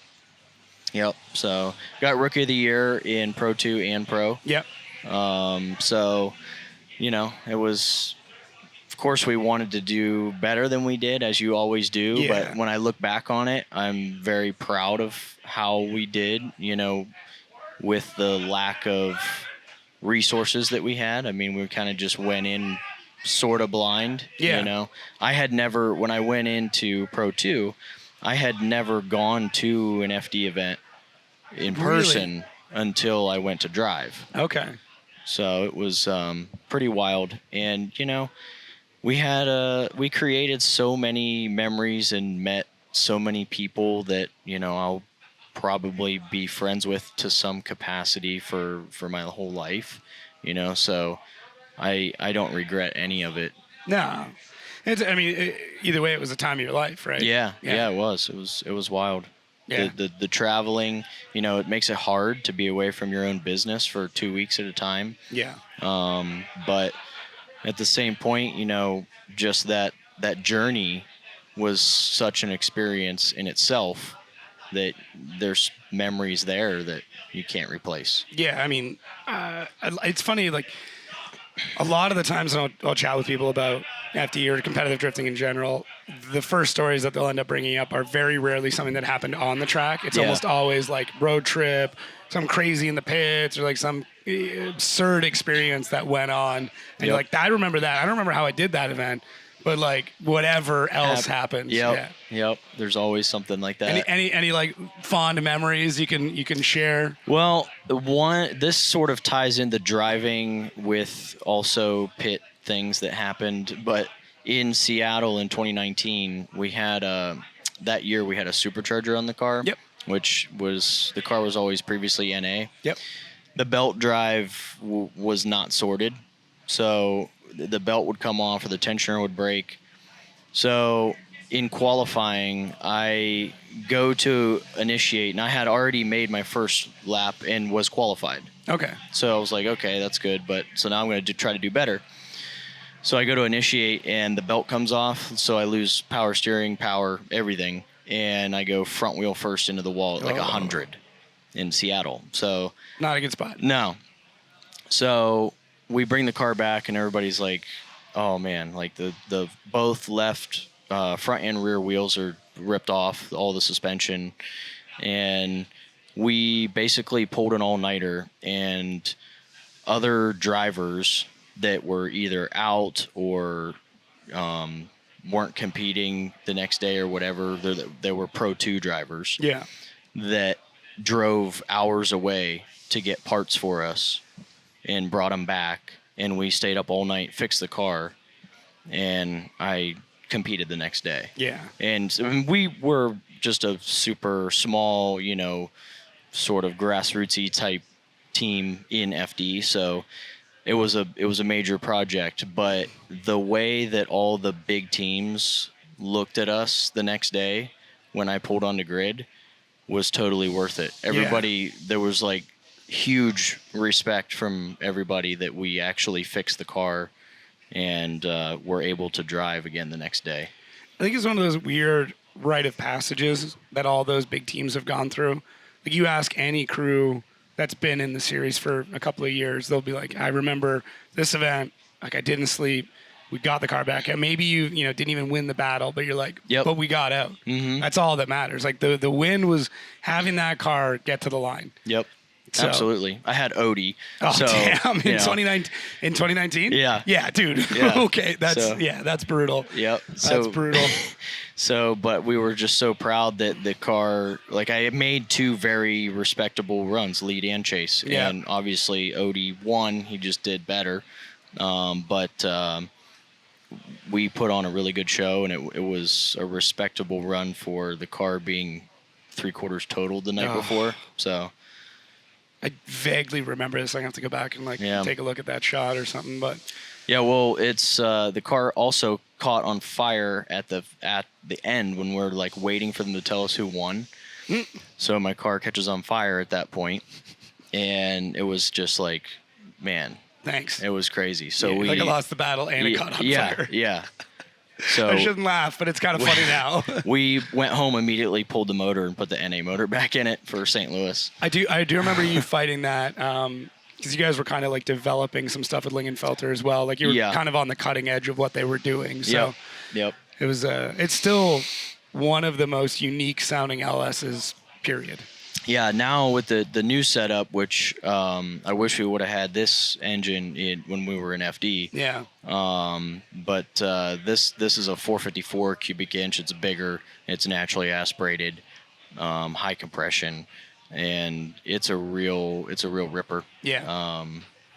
Yep. So got Rookie of the Year in Pro 2 and Pro. Yep. So, it was, of course, we wanted to do better than we did, as you always do. Yeah. But when I look back on it, I'm very proud of how we did, with the lack of resources that we had. I mean, we kind of just went in sort of blind. Yeah. I had never, when I went into Pro 2, I had never gone to an FD event in person until I went to drive. Okay. So it was pretty wild. And, we created so many memories and met so many people that, I'll probably be friends with to some capacity for my whole life, so I don't regret any of it. No. Either way, it was a time of your life, right? Yeah, it was. It was wild. Yeah. The traveling, it makes it hard to be away from your own business for 2 weeks at a time. Yeah. But at the same point, just that journey was such an experience in itself that there's memories there that you can't replace. Yeah, it's funny, like, a lot of the times I'll chat with people about FD or competitive drifting in general, the first stories that they'll end up bringing up are very rarely something that happened on the track. It's almost always like road trip, some crazy in the pits, or like some absurd experience that went on. And you're like, I remember that. I don't remember how I did that event, but like whatever else happens. Yep. There's always something like that. Any like fond memories you can share? Well, this sort of ties into driving with also pit things that happened, but in Seattle in 2019, we had that year we had a Supercharger on the car. Yep. Which was, the car was always previously NA. Yep. The belt drive was not sorted, so the belt would come off or the tensioner would break. So in qualifying, I go to initiate, and I had already made my first lap and was qualified. Okay. So I was like, okay, that's good, but so now I'm going to try to do better. So I go to initiate, and the belt comes off, so I lose power steering, power, everything, and I go front wheel first into the wall at like 100 in Seattle. So not a good spot. No. So we bring the car back, and everybody's like, oh man, like the both left front and rear wheels are ripped off, all the suspension, and we basically pulled an all-nighter, and other drivers that were either out or weren't competing the next day or whatever, they were Pro 2 drivers that drove hours away to get parts for us and brought them back, and we stayed up all night, fixed the car, and I competed the next day. Yeah. And I mean, we were just a super small, sort of grassrootsy type team in FD, so it was a major project. But the way that all the big teams looked at us the next day when I pulled on the grid was totally worth it. Everybody, there was like huge respect from everybody that we actually fixed the car and were able to drive again the next day. I think it's one of those weird rite of passages that all those big teams have gone through. Like, you ask any crew that's been in the series for a couple of years, they'll be like, I remember this event, like I didn't sleep. We got the car back out. Maybe you didn't even win the battle, but you're like, but we got out. Mm-hmm. That's all that matters. Like the win was having that car get to the line. Yep. So, absolutely. I had Odie. Oh, so, damn. In 2019? Yeah. Yeah, dude. Yeah. Okay. That's brutal. Yep. That's brutal. But we were just so proud that the car, like I made 2 very respectable runs, lead and chase. Yeah. And obviously Odie won. He just did better. We put on a really good show, and it was a respectable run for the car being 3/4 totaled the night before. So I vaguely remember this. I have to go back and take a look at that shot or something. But yeah, well, it's the car also caught on fire at the end when we're like waiting for them to tell us who won. So my car catches on fire at that point, and it was just like, man. Thanks. It was crazy. So we I lost the battle and it caught on fire. Yeah. So I shouldn't laugh, but it's kind of funny now. We went home immediately, pulled the motor, and put the NA motor back in it for St. Louis. I do remember you fighting that because you guys were kind of like developing some stuff with Lingenfelter as well. Like you were kind of on the cutting edge of what they were doing. So yep. It was it's still one of the most unique sounding LSs. Period. Yeah, now with the new setup, which I wish we would have had this engine when we were in FD. Yeah. But this is a 454 cubic inch. It's bigger. It's naturally aspirated, high compression, and it's a real ripper. Yeah.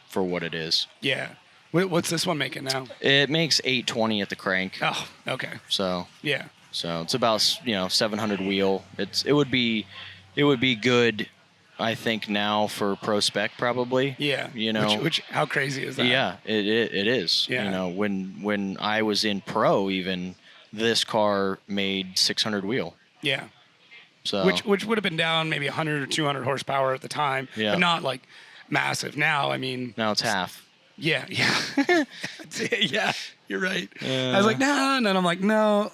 For what it is. Yeah. What's this one making now? It makes 820 at the crank. Oh, okay. So yeah. So it's about 700 wheel. It would be good, I think, now for Prospec probably. Yeah. Which how crazy is that? Yeah, it is. Yeah. When I was in pro, even this car made 600 wheel. Yeah. So which would have been down maybe 100 or 200 horsepower at the time, but not like massive. Now, I mean, now it's half. Yeah. Yeah, you're right. I was like, nah, and then I'm like, no,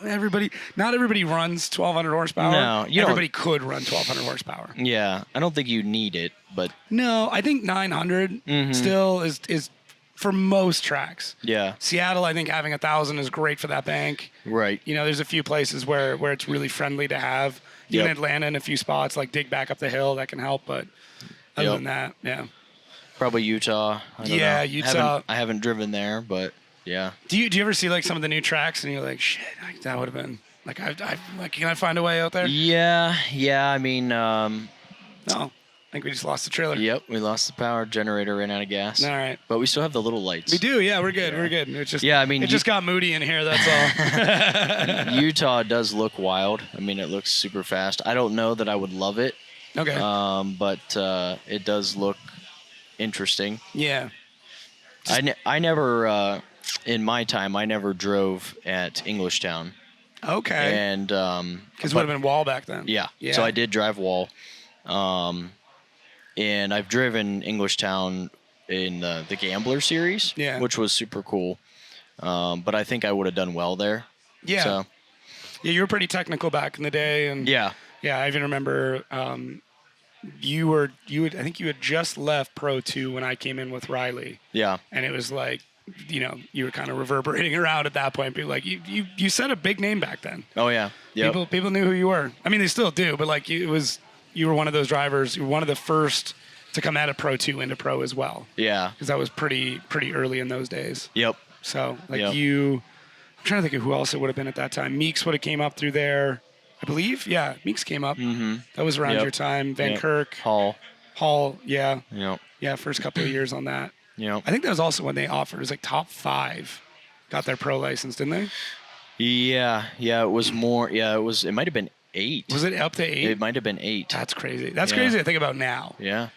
not everybody runs 1,200 horsepower. No, everybody could run 1,200 horsepower. Yeah, I don't think you need it, but no, I think 900 still is for most tracks. Yeah. Seattle, I think having 1,000 is great for that bank. Right. There's a few places where it's really friendly to have. Even Atlanta in a few spots, like dig back up the hill, that can help. But other than that, yeah. Probably Utah. I don't know. Utah. I haven't driven there, but yeah. Do you ever see like some of the new tracks and you're like, shit, like, that would have been like, can I find a way out there? Yeah. I mean, no, I think we just lost the trailer. Yep, we lost the power. Generator ran out of gas. All right, but we still have the little lights. We do. Yeah, we're good. Yeah. We're good. It's just it just got moody in here. That's all. Utah does look wild. I mean, it looks super fast. I don't know that I would love it. Okay. But it does look interesting. Yeah. I never in my time I never drove at Englishtown. Okay. And because it would have been wall back then. Yeah. So I did drive wall, and I've driven Englishtown in the Gambler series, which was super cool. But I think I would have done well there. Yeah. So. Yeah, you were pretty technical back in the day, and yeah, I even remember. I think you had just left Pro 2 when I came in with Riley. Yeah. And it was like, you were kind of reverberating around at that point. People like, you set a big name back then. Oh, yeah. Yep. People knew who you were. I mean, they still do, but like you were one of those drivers. You were one of the first to come out of Pro 2 into Pro as well. Yeah. Because that was pretty early in those days. Yep. So like I'm trying to think of who else it would have been at that time. Meeks would have came up through there. I believe, yeah, Meeks came up. Mm-hmm. That was around your time. Van Kirk. Hall, yeah. Yep. Yeah, first couple of years on that. Yep. I think that was also when they offered, it was like top 5 got their pro license, didn't they? Yeah, it was more. Yeah, it might have been 8. Was it up to 8? It might have been 8. That's crazy. That's crazy to think about now. Yeah.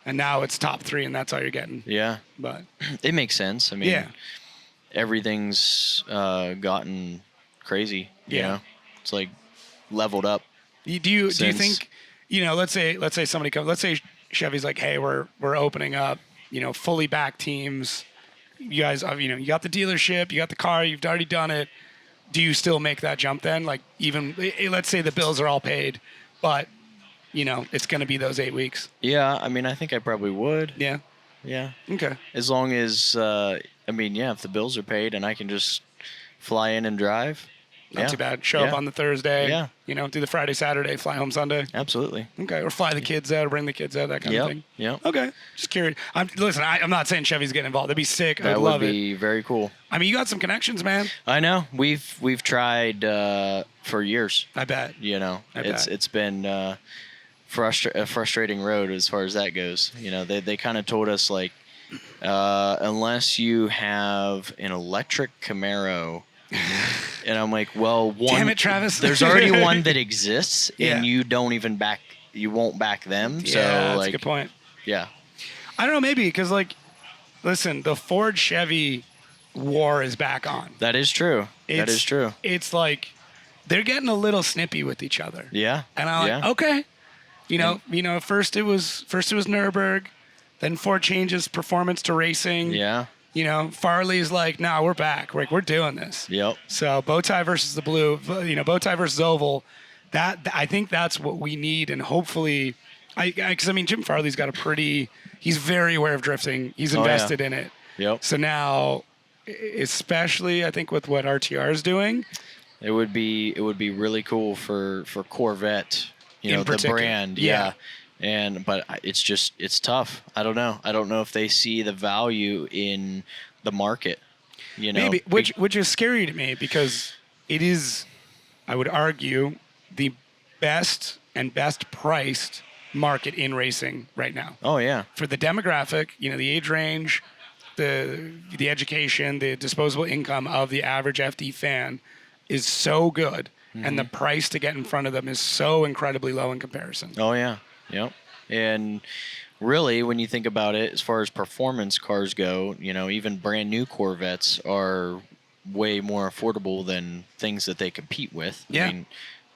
And now it's top 3, and that's all you're getting. Yeah. But it makes sense. I mean, everything's gotten crazy. You know? It's like leveled up. Do you think, let's say somebody comes, let's say Chevy's like, hey, we're opening up, fully back teams. You guys, you got the dealership, you got the car, you've already done it. Do you still make that jump then? Like, even let's say the bills are all paid, but it's going to be those 8 weeks. Yeah, I mean, I think I probably would. Yeah. Yeah. Okay. As long as if the bills are paid and I can just fly in and drive. Not too bad. Show up on the Thursday. Yeah. Do the Friday, Saturday, fly home Sunday. Absolutely. Okay. Or fly the kids out, or bring the kids out, that kind of thing. Yeah. Okay. Just curious. I'm not saying Chevy's getting involved. That'd be sick. That would be very cool. I mean, you got some connections, man. I know. We've tried for years. I bet. It's been a frustrating road as far as that goes. They kind of told us like, unless you have an electric Camaro. And I'm like, well, damn it, Travis. There's already one that exists, and you won't back them. Yeah, so that's a good point. Yeah. I don't know, maybe, because, listen, the Ford Chevy war is back on. That is true. That is true. It's like they're getting a little snippy with each other. Yeah. And I'm like, okay. First it was Nürburgring, then Ford changes performance to racing. Yeah. Farley's like, no, we're back. We're doing this. Yep. So bow tie versus the blue, bow tie versus oval. I think that's what we need, and hopefully, because Jim Farley's got he's very aware of drifting. He's invested in it. Yep. So now, especially I think with what RTR is doing, it would be really cool for Corvette, the brand. Yeah. But it's tough. I don't know. I don't know if they see the value in the market, Maybe, which is scary to me, because it is, I would argue, the best priced market in racing right now. Oh yeah. For the demographic, the age range, the education, the disposable income of the average FD fan is so good, and the price to get in front of them is so incredibly low in comparison. Oh yeah. Yep. And really, when you think about it, as far as performance cars go, even brand new Corvettes are way more affordable than things that they compete with. Yeah. I mean,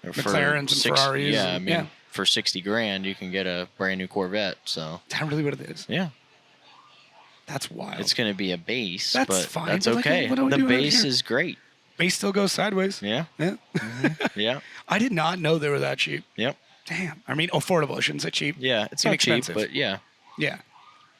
McLarens and Ferraris. Yeah. For $60,000, you can get a brand new Corvette. So. Is that really what it is? Yeah. That's wild. It's going to be a base. That's but fine. That's but okay. The base is great. Base still goes sideways. Yeah. Yeah. Yeah. I did not know they were that cheap. Yep. Damn. I mean, affordable. I shouldn't say cheap. Yeah, it's not cheap, but yeah. Yeah.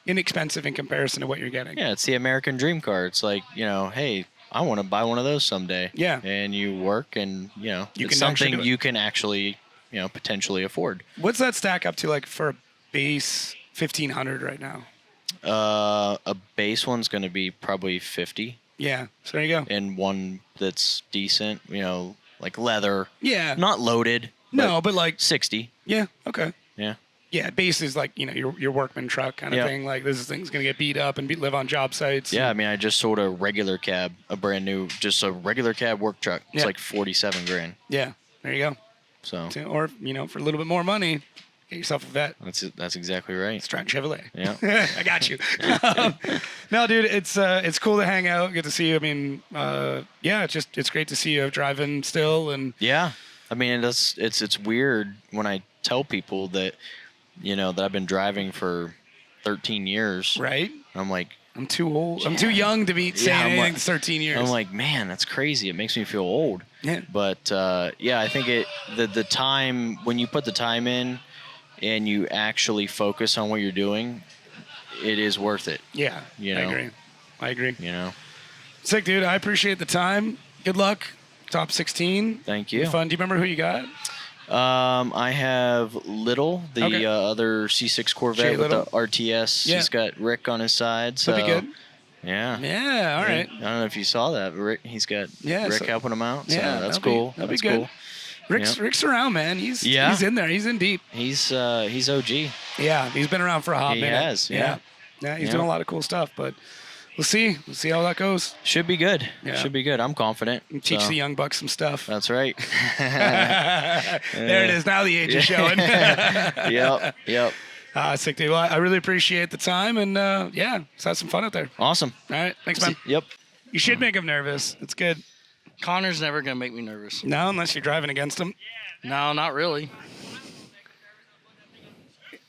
Inexpensive in comparison to what you're getting. Yeah, it's the American dream car. It's like, hey, I want to buy one of those someday. Yeah. And you work and, it's something you can actually, potentially afford. What's that stack up to, for a base 1500 right now? A base one's going to be probably 50. Yeah. So there you go. And one that's decent, like leather. Yeah. Not loaded. No, but 60. Yeah. Okay. Yeah. Yeah. Base is your workman truck kind of thing. Like, this thing's going to get beat up and live on job sites. Yeah. I mean, I just sold a regular cab, just a regular cab work truck. It's like $47,000. Yeah. There you go. So. Or, for a little bit more money, get yourself a vet. That's exactly right. Stratton Chevrolet. Yeah. I got you. No, dude, it's cool to hang out. Good to see you. I mean, it's great to see you driving still. And yeah. I mean, it's weird when I tell people that, that I've been driving for 13 years. Right. I'm like, I'm too old. Yeah. I'm too young to be saying anything 13 years. I'm like, man, that's crazy. It makes me feel old. Yeah. But, I think the time, when you put the time in and you actually focus on what you're doing, it is worth it. Yeah. I agree. Sick, dude. I appreciate the time. Good luck. Top 16. Thank you. Fun. Do you remember who you got? I have Little, the other C6 Corvette with the RTS. Yeah. He's got Rick on his side. So that'd be good. Yeah. Yeah. All right. I don't know if you saw that. But he's got Rick helping him out. So that's cool. That'd be good. Cool. Rick's around, man. He's in there. He's in deep. He's OG. Yeah. He's been around for a hot minute. He has. Yeah. Yeah. He's doing a lot of cool stuff. But we'll see. We'll see how that goes. Should be good. Yeah. Should be good. I'm confident. Teach the young bucks some stuff. That's right. There it is. Now the age is showing. Yep. Sick, dude. Well, I really appreciate the time, and let's have some fun out there. Awesome. All right. Thanks, man. Yep. You should make him nervous. It's good. Connor's never going to make me nervous. No, unless you're driving against him. No, not really.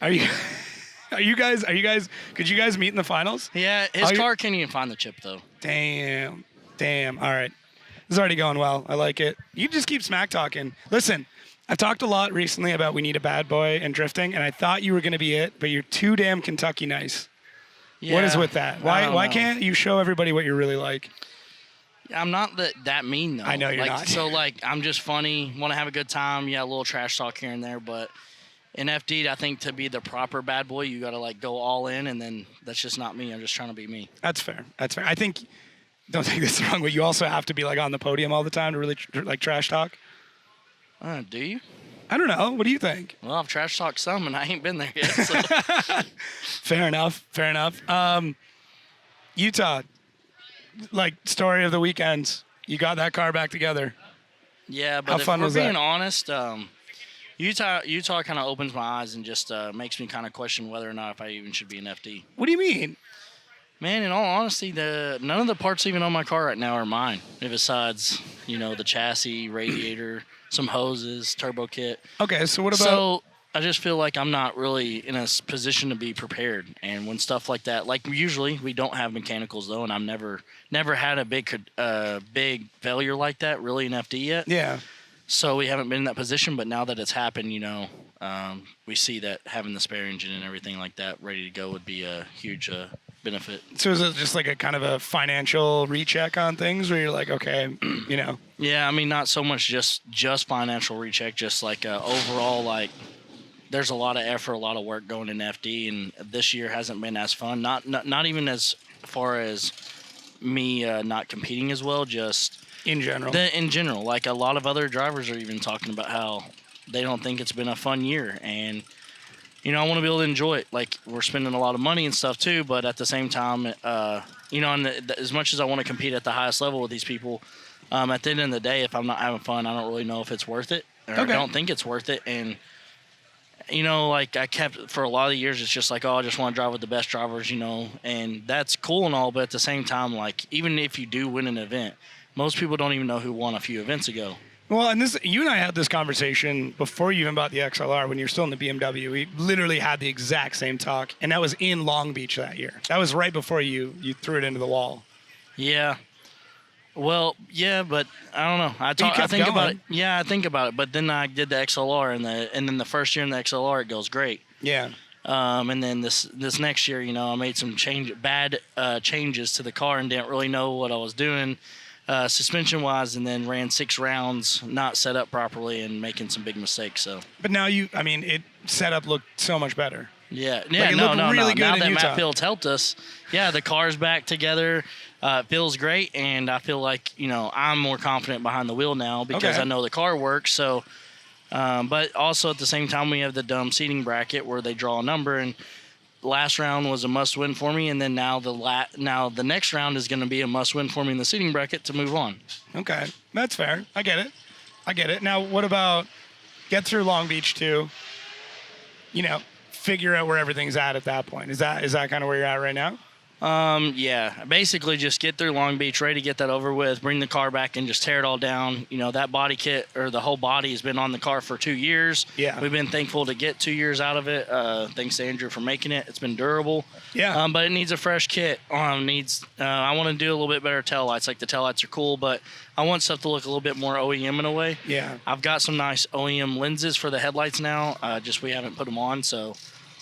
Are you guys, could you guys meet in the finals? Yeah, his car can't even find the chip, though. Damn. All right. This is already going well. I like it. You just keep smack talking. Listen, I've talked a lot recently about we need a bad boy and drifting, and I thought you were going to be it, but you're too damn Kentucky nice. Yeah, what is with that? Why can't you show everybody what you're really like? I'm not that mean, though. I know you're not. So, I'm just funny, want to have a good time. Yeah, a little trash talk here and there, but in FD, I think to be the proper bad boy, you got to, go all in, and then that's just not me. I'm just trying to be me. That's fair. I think, don't take this the wrong way, you also have to be, on the podium all the time to really, trash talk. Do you? I don't know. What do you think? Well, I've trash talked some, and I ain't been there yet. So. Fair enough. Utah, story of the weekend. You got that car back together. Yeah, but how fun was that? Being honest, Utah kind of opens my eyes and just makes me kind of question whether or not if I even should be an FD. What do you mean? Man, in all honesty, none of the parts even on my car right now are mine. Besides, the chassis, radiator, some hoses, turbo kit. Okay, so what about... So I just feel like I'm not really in a position to be prepared. And when stuff like that, usually we don't have mechanicals though, and I've never had a big failure like that really in FD yet. Yeah. So we haven't been in that position, but now that it's happened, we see that having the spare engine and everything like that ready to go would be a huge benefit. So is it just a kind of a financial recheck on things where you're like, okay, Yeah, I mean, not so much just financial recheck, just overall, there's a lot of effort, a lot of work going in FD, and this year hasn't been as fun. Not even as far as me not competing as well, just in general. In general, a lot of other drivers are even talking about how they don't think it's been a fun year, and I want to be able to enjoy it. We're spending a lot of money and stuff too, but at the same time, as much as I want to compete at the highest level with these people, at the end of the day, if I'm not having fun, I don't really know if it's worth it, or I don't think it's worth it, and. I kept for a lot of the years, it's just I just want to drive with the best drivers, and that's cool and all, but at the same time, even if you do win an event, most people don't even know who won a few events ago. Well, and you and I had this conversation before you even bought the XLR when you were still in the BMW. We literally had the exact same talk, and that was in Long Beach that year. That was right before you threw it into the wall. Yeah. Well, yeah, but I don't know. I think about it. Yeah, I think about it. But then I did the XLR, and then the first year in the XLR, it goes great. Yeah. And then this next year, I made some bad changes to the car and didn't really know what I was doing suspension-wise, and then ran 6 rounds not set up properly and making some big mistakes. So. But now it setup looked so much better. Yeah, it looked really good now in that Utah. Matt Fields helped us, the car's back together. It feels great, and I feel like I'm more confident behind the wheel now because I know the car works. So, but also at the same time, we have the dumb seating bracket where they draw a number, and last round was a must-win for me, and then now the next round is going to be a must-win for me in the seating bracket to move on. Okay, that's fair. I get it. Now, what about get through Long Beach too? Figure out where everything's at that point. Is that kind of where you're at right now? Yeah, basically just get through Long Beach, ready to get that over with, bring the car back and just tear it all down. That body kit or the whole body has been on the car for 2 years. Yeah. We've been thankful to get 2 years out of it. Thanks to Andrew for making it. It's been durable. Yeah. But it needs a fresh kit. I want to do a little bit better taillights. The taillights are cool, but I want stuff to look a little bit more OEM in a way. Yeah. I've got some nice OEM lenses for the headlights now. Just we haven't put them on, so...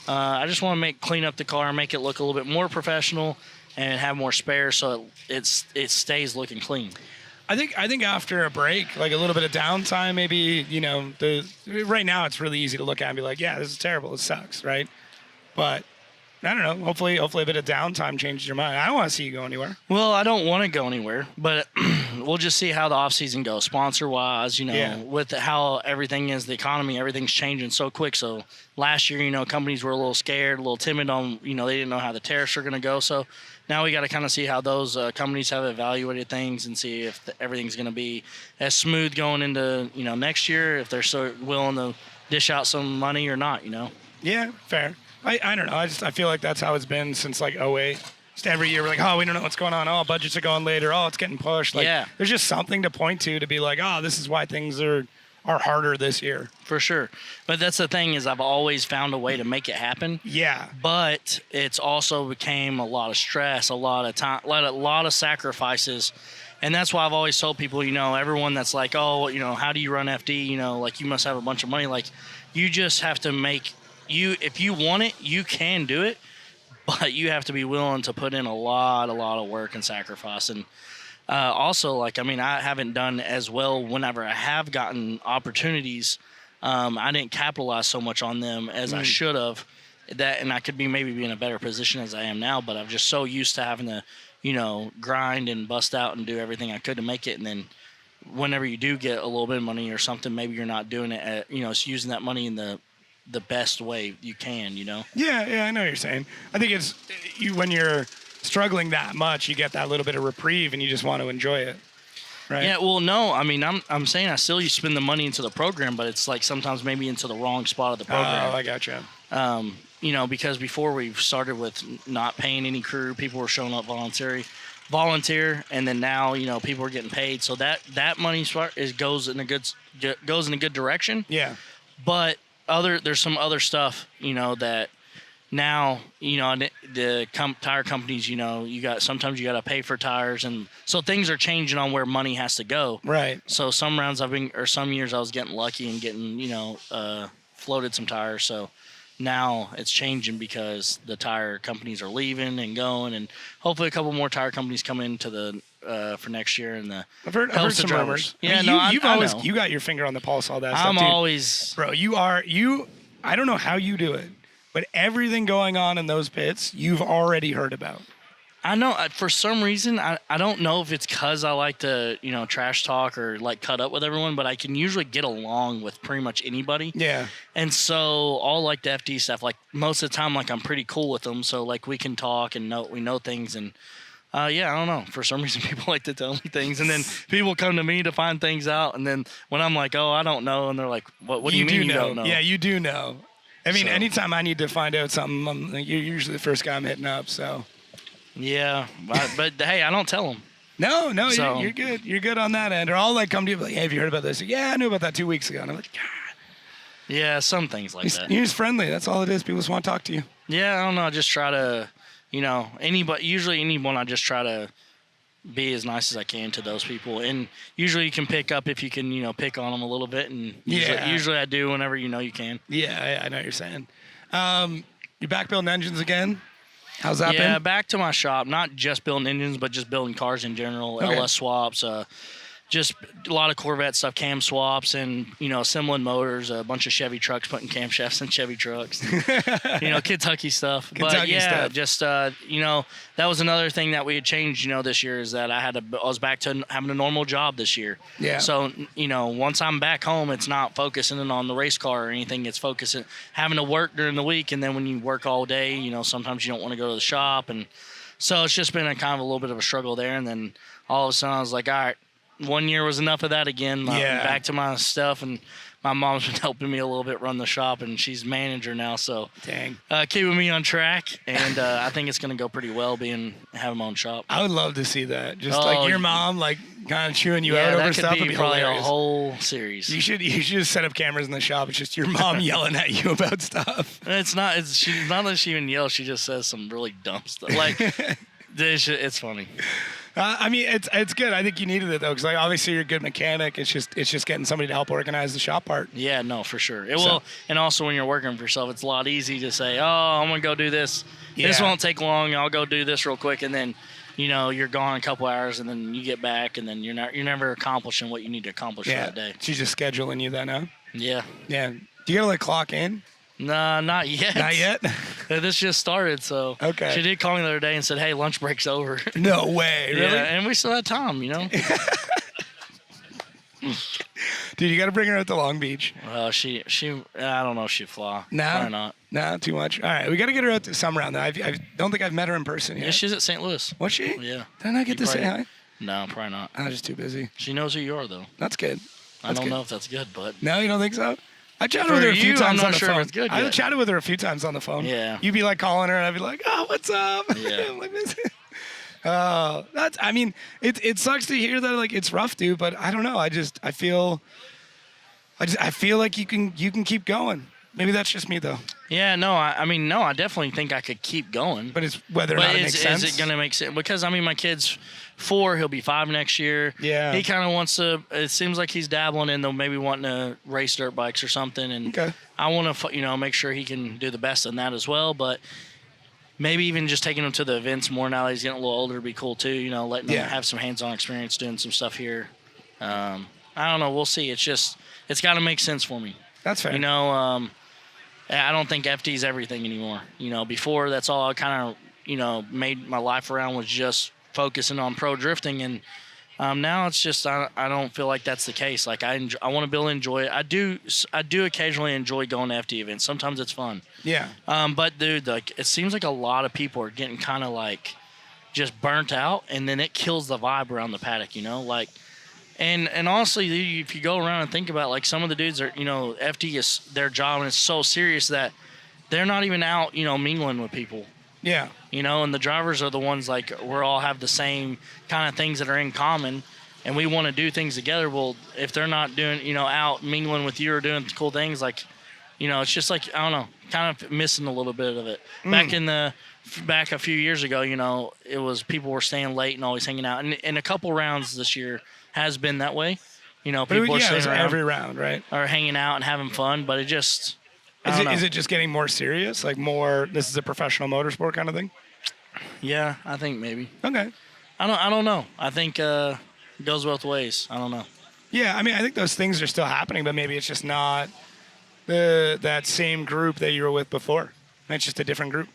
I just want to clean up the car, make it look a little bit more professional, and have more spare so it stays looking clean. I think after a break, a little bit of downtime, maybe right now it's really easy to look at and be like, yeah, this is terrible, it sucks, right? But I don't know. Hopefully a bit of downtime changes your mind. I don't want to see you go anywhere. Well, I don't want to go anywhere, but we'll just see how the off season goes, sponsor wise. With how everything is, the economy, everything's changing so quick. So last year, companies were a little scared, a little timid on, they didn't know how the tariffs are going to go. So now we got to kind of see how those companies have evaluated things and see if everything's going to be as smooth going into next year, if they're so willing to dish out some money or not. Yeah, fair. I don't know. I feel like that's how it's been since like 08. Just every year we're like, oh, we don't know what's going on. Oh, budgets are going later. Oh, it's getting pushed. Like, there's just something to point to be like, oh, this is why things are harder this year. For sure. But that's the thing is I've always found a way to make it happen. Yeah. But it's also became a lot of stress, a lot of time, a lot of sacrifices. And that's why I've always told people, everyone that's like, oh, how do you run FD? Like you must have a bunch of money. Like you just have to if you want it, you can do it. But you have to be willing to put in a lot of work and sacrifice. And also, I haven't done as well whenever I have gotten opportunities. I didn't capitalize so much on them as I should have. And I could maybe be in a better position as I am now. But I'm just so used to having to, grind and bust out and do everything I could to make it. And then whenever you do get a little bit of money or something, maybe you're not doing it it's using that money in the best way you can, Yeah, I know what you're saying. I think it's when you're struggling that much, you get that little bit of reprieve and you just want to enjoy it. Right? Yeah, well, no, I'm saying I still use spend the money into the program, but it's like sometimes maybe into the wrong spot of the program. Oh, I gotcha. Because before we started with not paying any crew, people were showing up volunteer, and then now people are getting paid, so that money goes in a good direction. Yeah, but there's some other stuff that now the tire companies sometimes you got to pay for tires, and so things are changing on where money has to go. Right. So some years I was getting lucky and getting floated some tires. So now it's changing because the tire companies are leaving and going, and hopefully a couple more tire companies come into the for next year. And I've heard some rumors. Yeah, you've always you got your finger on the pulse, all that stuff. I'm always, bro. I don't know how you do it, but everything going on in those pits, you've already heard about. I know for some reason, I don't know if it's because I like to, trash talk or cut up with everyone, but I can usually get along with pretty much anybody. Yeah. And so all the FD stuff, most of the time, I'm pretty cool with them. So we can talk and we know things. And I don't know. For some reason, people like to tell me things, and then people come to me to find things out. And then when I'm like, oh, I don't know. And they're like, what do you mean you don't know? Yeah, you do know. I mean, anytime I need to find out something, you're usually the first guy I'm hitting up, so. Yeah, but hey, I don't tell them. No, so, you're good. You're good on that end. Or I'll come to you hey, have you heard about this? Yeah, I knew about that 2 weeks ago. And I'm like, God. Yeah, some things like that. You're just friendly. That's all it is. People just want to talk to you. Yeah, I don't know. I just try to, usually anyone, I just try to be as nice as I can to those people. And usually you can pick up if you can, pick on them a little bit. And usually I do whenever you can. Yeah, I know what you're saying. You're back building engines again? How's that been? Yeah, back to my shop. Not just building engines, but just building cars in general. Okay. LS swaps, just a lot of Corvette stuff, cam swaps, and assembling motors. A bunch of Chevy trucks, putting camshafts in Chevy trucks. Kentucky stuff. Just that was another thing that we had changed. This year is that I was back to having a normal job this year. Yeah. So once I'm back home, it's not focusing on the race car or anything. It's focusing having to work during the week, and then when you work all day, sometimes you don't want to go to the shop, and so it's just been a kind of a little bit of a struggle there. And then all of a sudden, I was like, all right. 1 year was enough of that again. Back to my stuff, and my mom's been helping me a little bit run the shop, and she's manager now, so keeping me on track. And I think it's going to go pretty well having my own shop. I would love to see that. Just your mom, kind of chewing you out over stuff. It'd be probably hilarious. A whole series. You should just set up cameras in the shop. It's just your mom yelling at you about stuff. It's not that she even yells. She just says some really dumb stuff. It's funny. I mean, it's good. I think you needed it though, because obviously you're a good mechanic. It's just getting somebody to help organize the shop part. Yeah, no, for sure. It will, and also when you're working for yourself, it's a lot easy to say, "Oh, I'm gonna go do this. Yeah. This won't take long. I'll go do this real quick," and then, you're gone a couple hours, and then you get back, and then you're never accomplishing what you need to accomplish for that day. She's just scheduling you then, huh? Yeah. Yeah. Do you gotta clock in? Nah, not yet. Not yet? This just started, so. Okay. She did call me the other day and said, hey, lunch break's over. No way, really? Yeah, and we still had time, you know? Dude, you got to bring her out to Long Beach. Well, I don't know if she'd fly. No? Probably not. No, too much. All right, we got to get her out to some round, though. I don't think I've met her in person yet. Yeah, she's at St. Louis. Was she? Yeah. Didn't I get to say hi? No, probably not. I was just too busy. She knows who you are, though. That's good. I don't know if that's good, but. No, you don't think so? I chatted with her a few times on the phone. I'm not sure if it's good I yet. chatted with her a few times on the phone. Yeah. You'd be like calling her, and I'd be like, "Oh, what's up?" Yeah. I'm like, that's. I mean, it sucks to hear that. Like, it's rough, dude. But I don't know. I feel like you can keep going. Maybe that's just me, though. Yeah, no, I definitely think I could keep going. But it's whether or not it makes sense. Is it going to make sense? Because, my kid's 4, he'll be 5 next year. Yeah. He kind of wants to, it seems like he's dabbling in, though, maybe wanting to race dirt bikes or something. And okay. I want to, make sure he can do the best in that as well. But maybe even just taking him to the events more now that he's getting a little older would be cool, too. Letting him have some hands-on experience doing some stuff here. I don't know. We'll see. It's got to make sense for me. That's fair. I don't think FD is everything anymore. Before that's all I kind of, made my life around was just focusing on pro drifting. And now it's just, I don't feel like that's the case. Like I want to be able to enjoy it. I do occasionally enjoy going to FD events. Sometimes it's fun. Yeah. But dude, like it seems like a lot of people are getting kind of like just burnt out, and then it kills the vibe around the paddock, like. And honestly, if you go around and think about it, like some of the dudes are, FD is their job and it's so serious that they're not even out, mingling with people. Yeah. And the drivers are the ones like we all have the same kind of things that are in common and we want to do things together. Well, if they're not doing, out mingling with you or doing cool things, like, it's just like, I don't know, kind of missing a little bit of it. Back a few years ago, it was people were staying late and always hanging out. And a couple rounds this year has been that way. People are staying around every round, right? Or hanging out and having fun, but it just is it just getting more serious? Like more this is a professional motorsport kind of thing? Yeah, I think maybe. Okay. I don't know. I think it goes both ways. I don't know. Yeah, I think those things are still happening, but maybe it's just not that same group that you were with before. It's just a different group.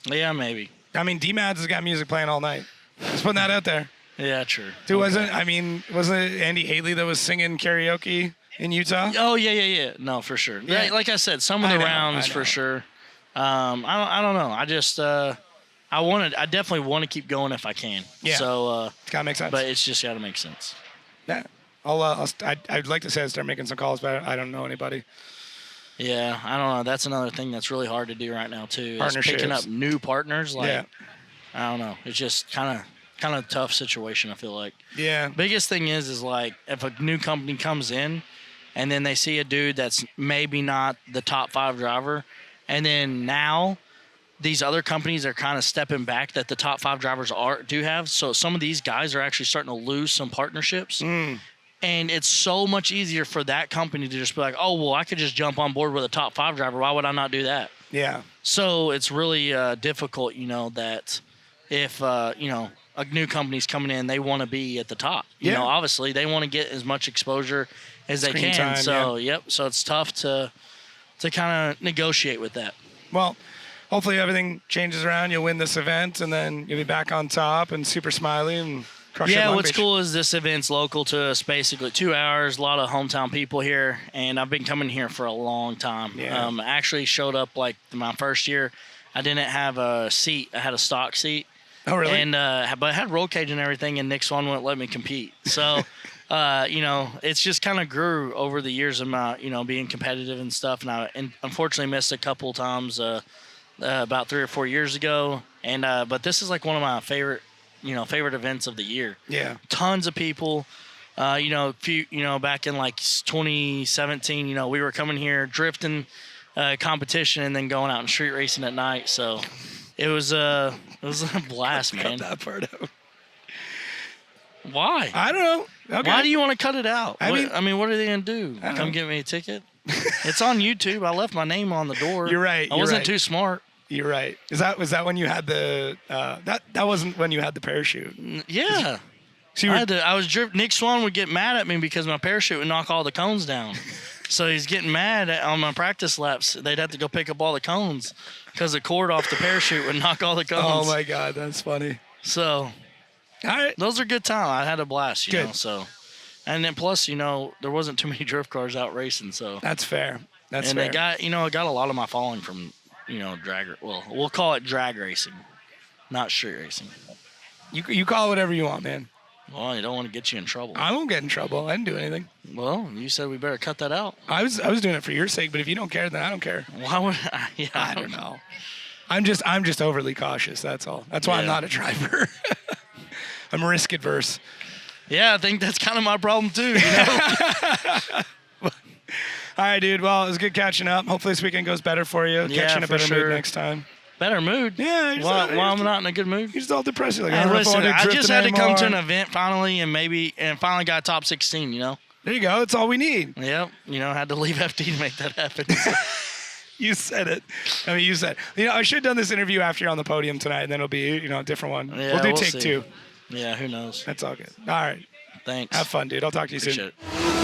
Yeah, maybe. D-Mads has got music playing all night. Just putting that out there. Yeah, true. Dude, wasn't it Andy Haley that was singing karaoke in Utah? Oh, yeah. No, for sure. Yeah. Like I said, some of the rounds for sure. I don't know. I just I definitely want to keep going if I can. Yeah. So it's gotta make sense. But it's just gotta make sense. Yeah. I'd like to say I'd start making some calls, but I don't know anybody. Yeah, I don't know. That's another thing that's really hard to do right now too. Is picking up new partners. Like, I don't know. It's just kind of a tough situation, I feel like. Yeah. Biggest thing is like if a new company comes in and then they see a dude that's maybe not the top 5 driver, and then now these other companies are kind of stepping back that the top 5 drivers do have. So some of these guys are actually starting to lose some partnerships. And it's so much easier for that company to just be like, oh, well, I could just jump on board with a top 5 driver. Why would I not do that? Yeah. So it's really difficult, that if, a new company's coming in, they want to be at the top. You know, obviously they want to get as much exposure as they can. Time, so, So it's tough to kind of negotiate with that. Well, hopefully everything changes around. You'll win this event, and then you'll be back on top and super smiley and crush it. Yeah, what's cool is this event's local to us, basically 2 hours, a lot of hometown people here, and I've been coming here for a long time. Yeah. I actually showed up like my first year. I didn't have a seat. I had a stock seat. Oh, really? And but I had roll cage and everything, and Nick Swan wouldn't let me compete. So, it's just kind of grew over the years of my, being competitive and stuff. And I unfortunately missed a couple times about 3 or 4 years ago. And but this is like one of my favorite events of the year. Yeah. Tons of people. Back in like 2017, we were coming here drifting competition and then going out and street racing at night. So it was a blast, man. Cut that part out. Why? I don't know. Okay. Why do you want to cut it out? I mean, what are they gonna do? Come get me a ticket? It's on YouTube. I left my name on the door. You're right. I wasn't too smart. You're right. Was that when you had the that wasn't when you had the parachute? Yeah. So Nick Swan would get mad at me because my parachute would knock all the cones down. So he's getting mad on my practice laps. They'd have to go pick up all the cones because the cord off the parachute would knock all the cones. Oh my God, that's funny. So, all right, those are good times. I had a blast, you Good. know. So, and then plus, there wasn't too many drift cars out racing. So that's fair. That's and fair. they got, I got a lot of my following from, drag. Well, we'll call it drag racing, not street racing. You call it whatever you want, man. Well, you don't want to get you in trouble. I won't get in trouble. I didn't do anything. Well, you said we better cut that out. I was doing it for your sake, but if you don't care, then I don't care. Why would I? Yeah, I don't know. I'm just overly cautious. That's all. That's why I'm not a driver. I'm risk adverse. Yeah, I think that's kind of my problem too. All right, dude. Well, it was good catching up. Hopefully this weekend goes better for you. Catch you in a better mood next time. Better mood? Yeah. Why I'm not in a good mood? You're just all depressed. Like, listen, I just had to come to an event finally and finally got top 16, There you go. That's all we need. Yep. Had to leave FD to make that happen. You said it. I mean, you said. I should have done this interview after you're on the podium tonight, and then it'll be, a different one. Yeah, we'll do take see. 2. Yeah, who knows? That's all good. All right. Thanks. Have fun, dude. I'll talk to you Appreciate soon. it.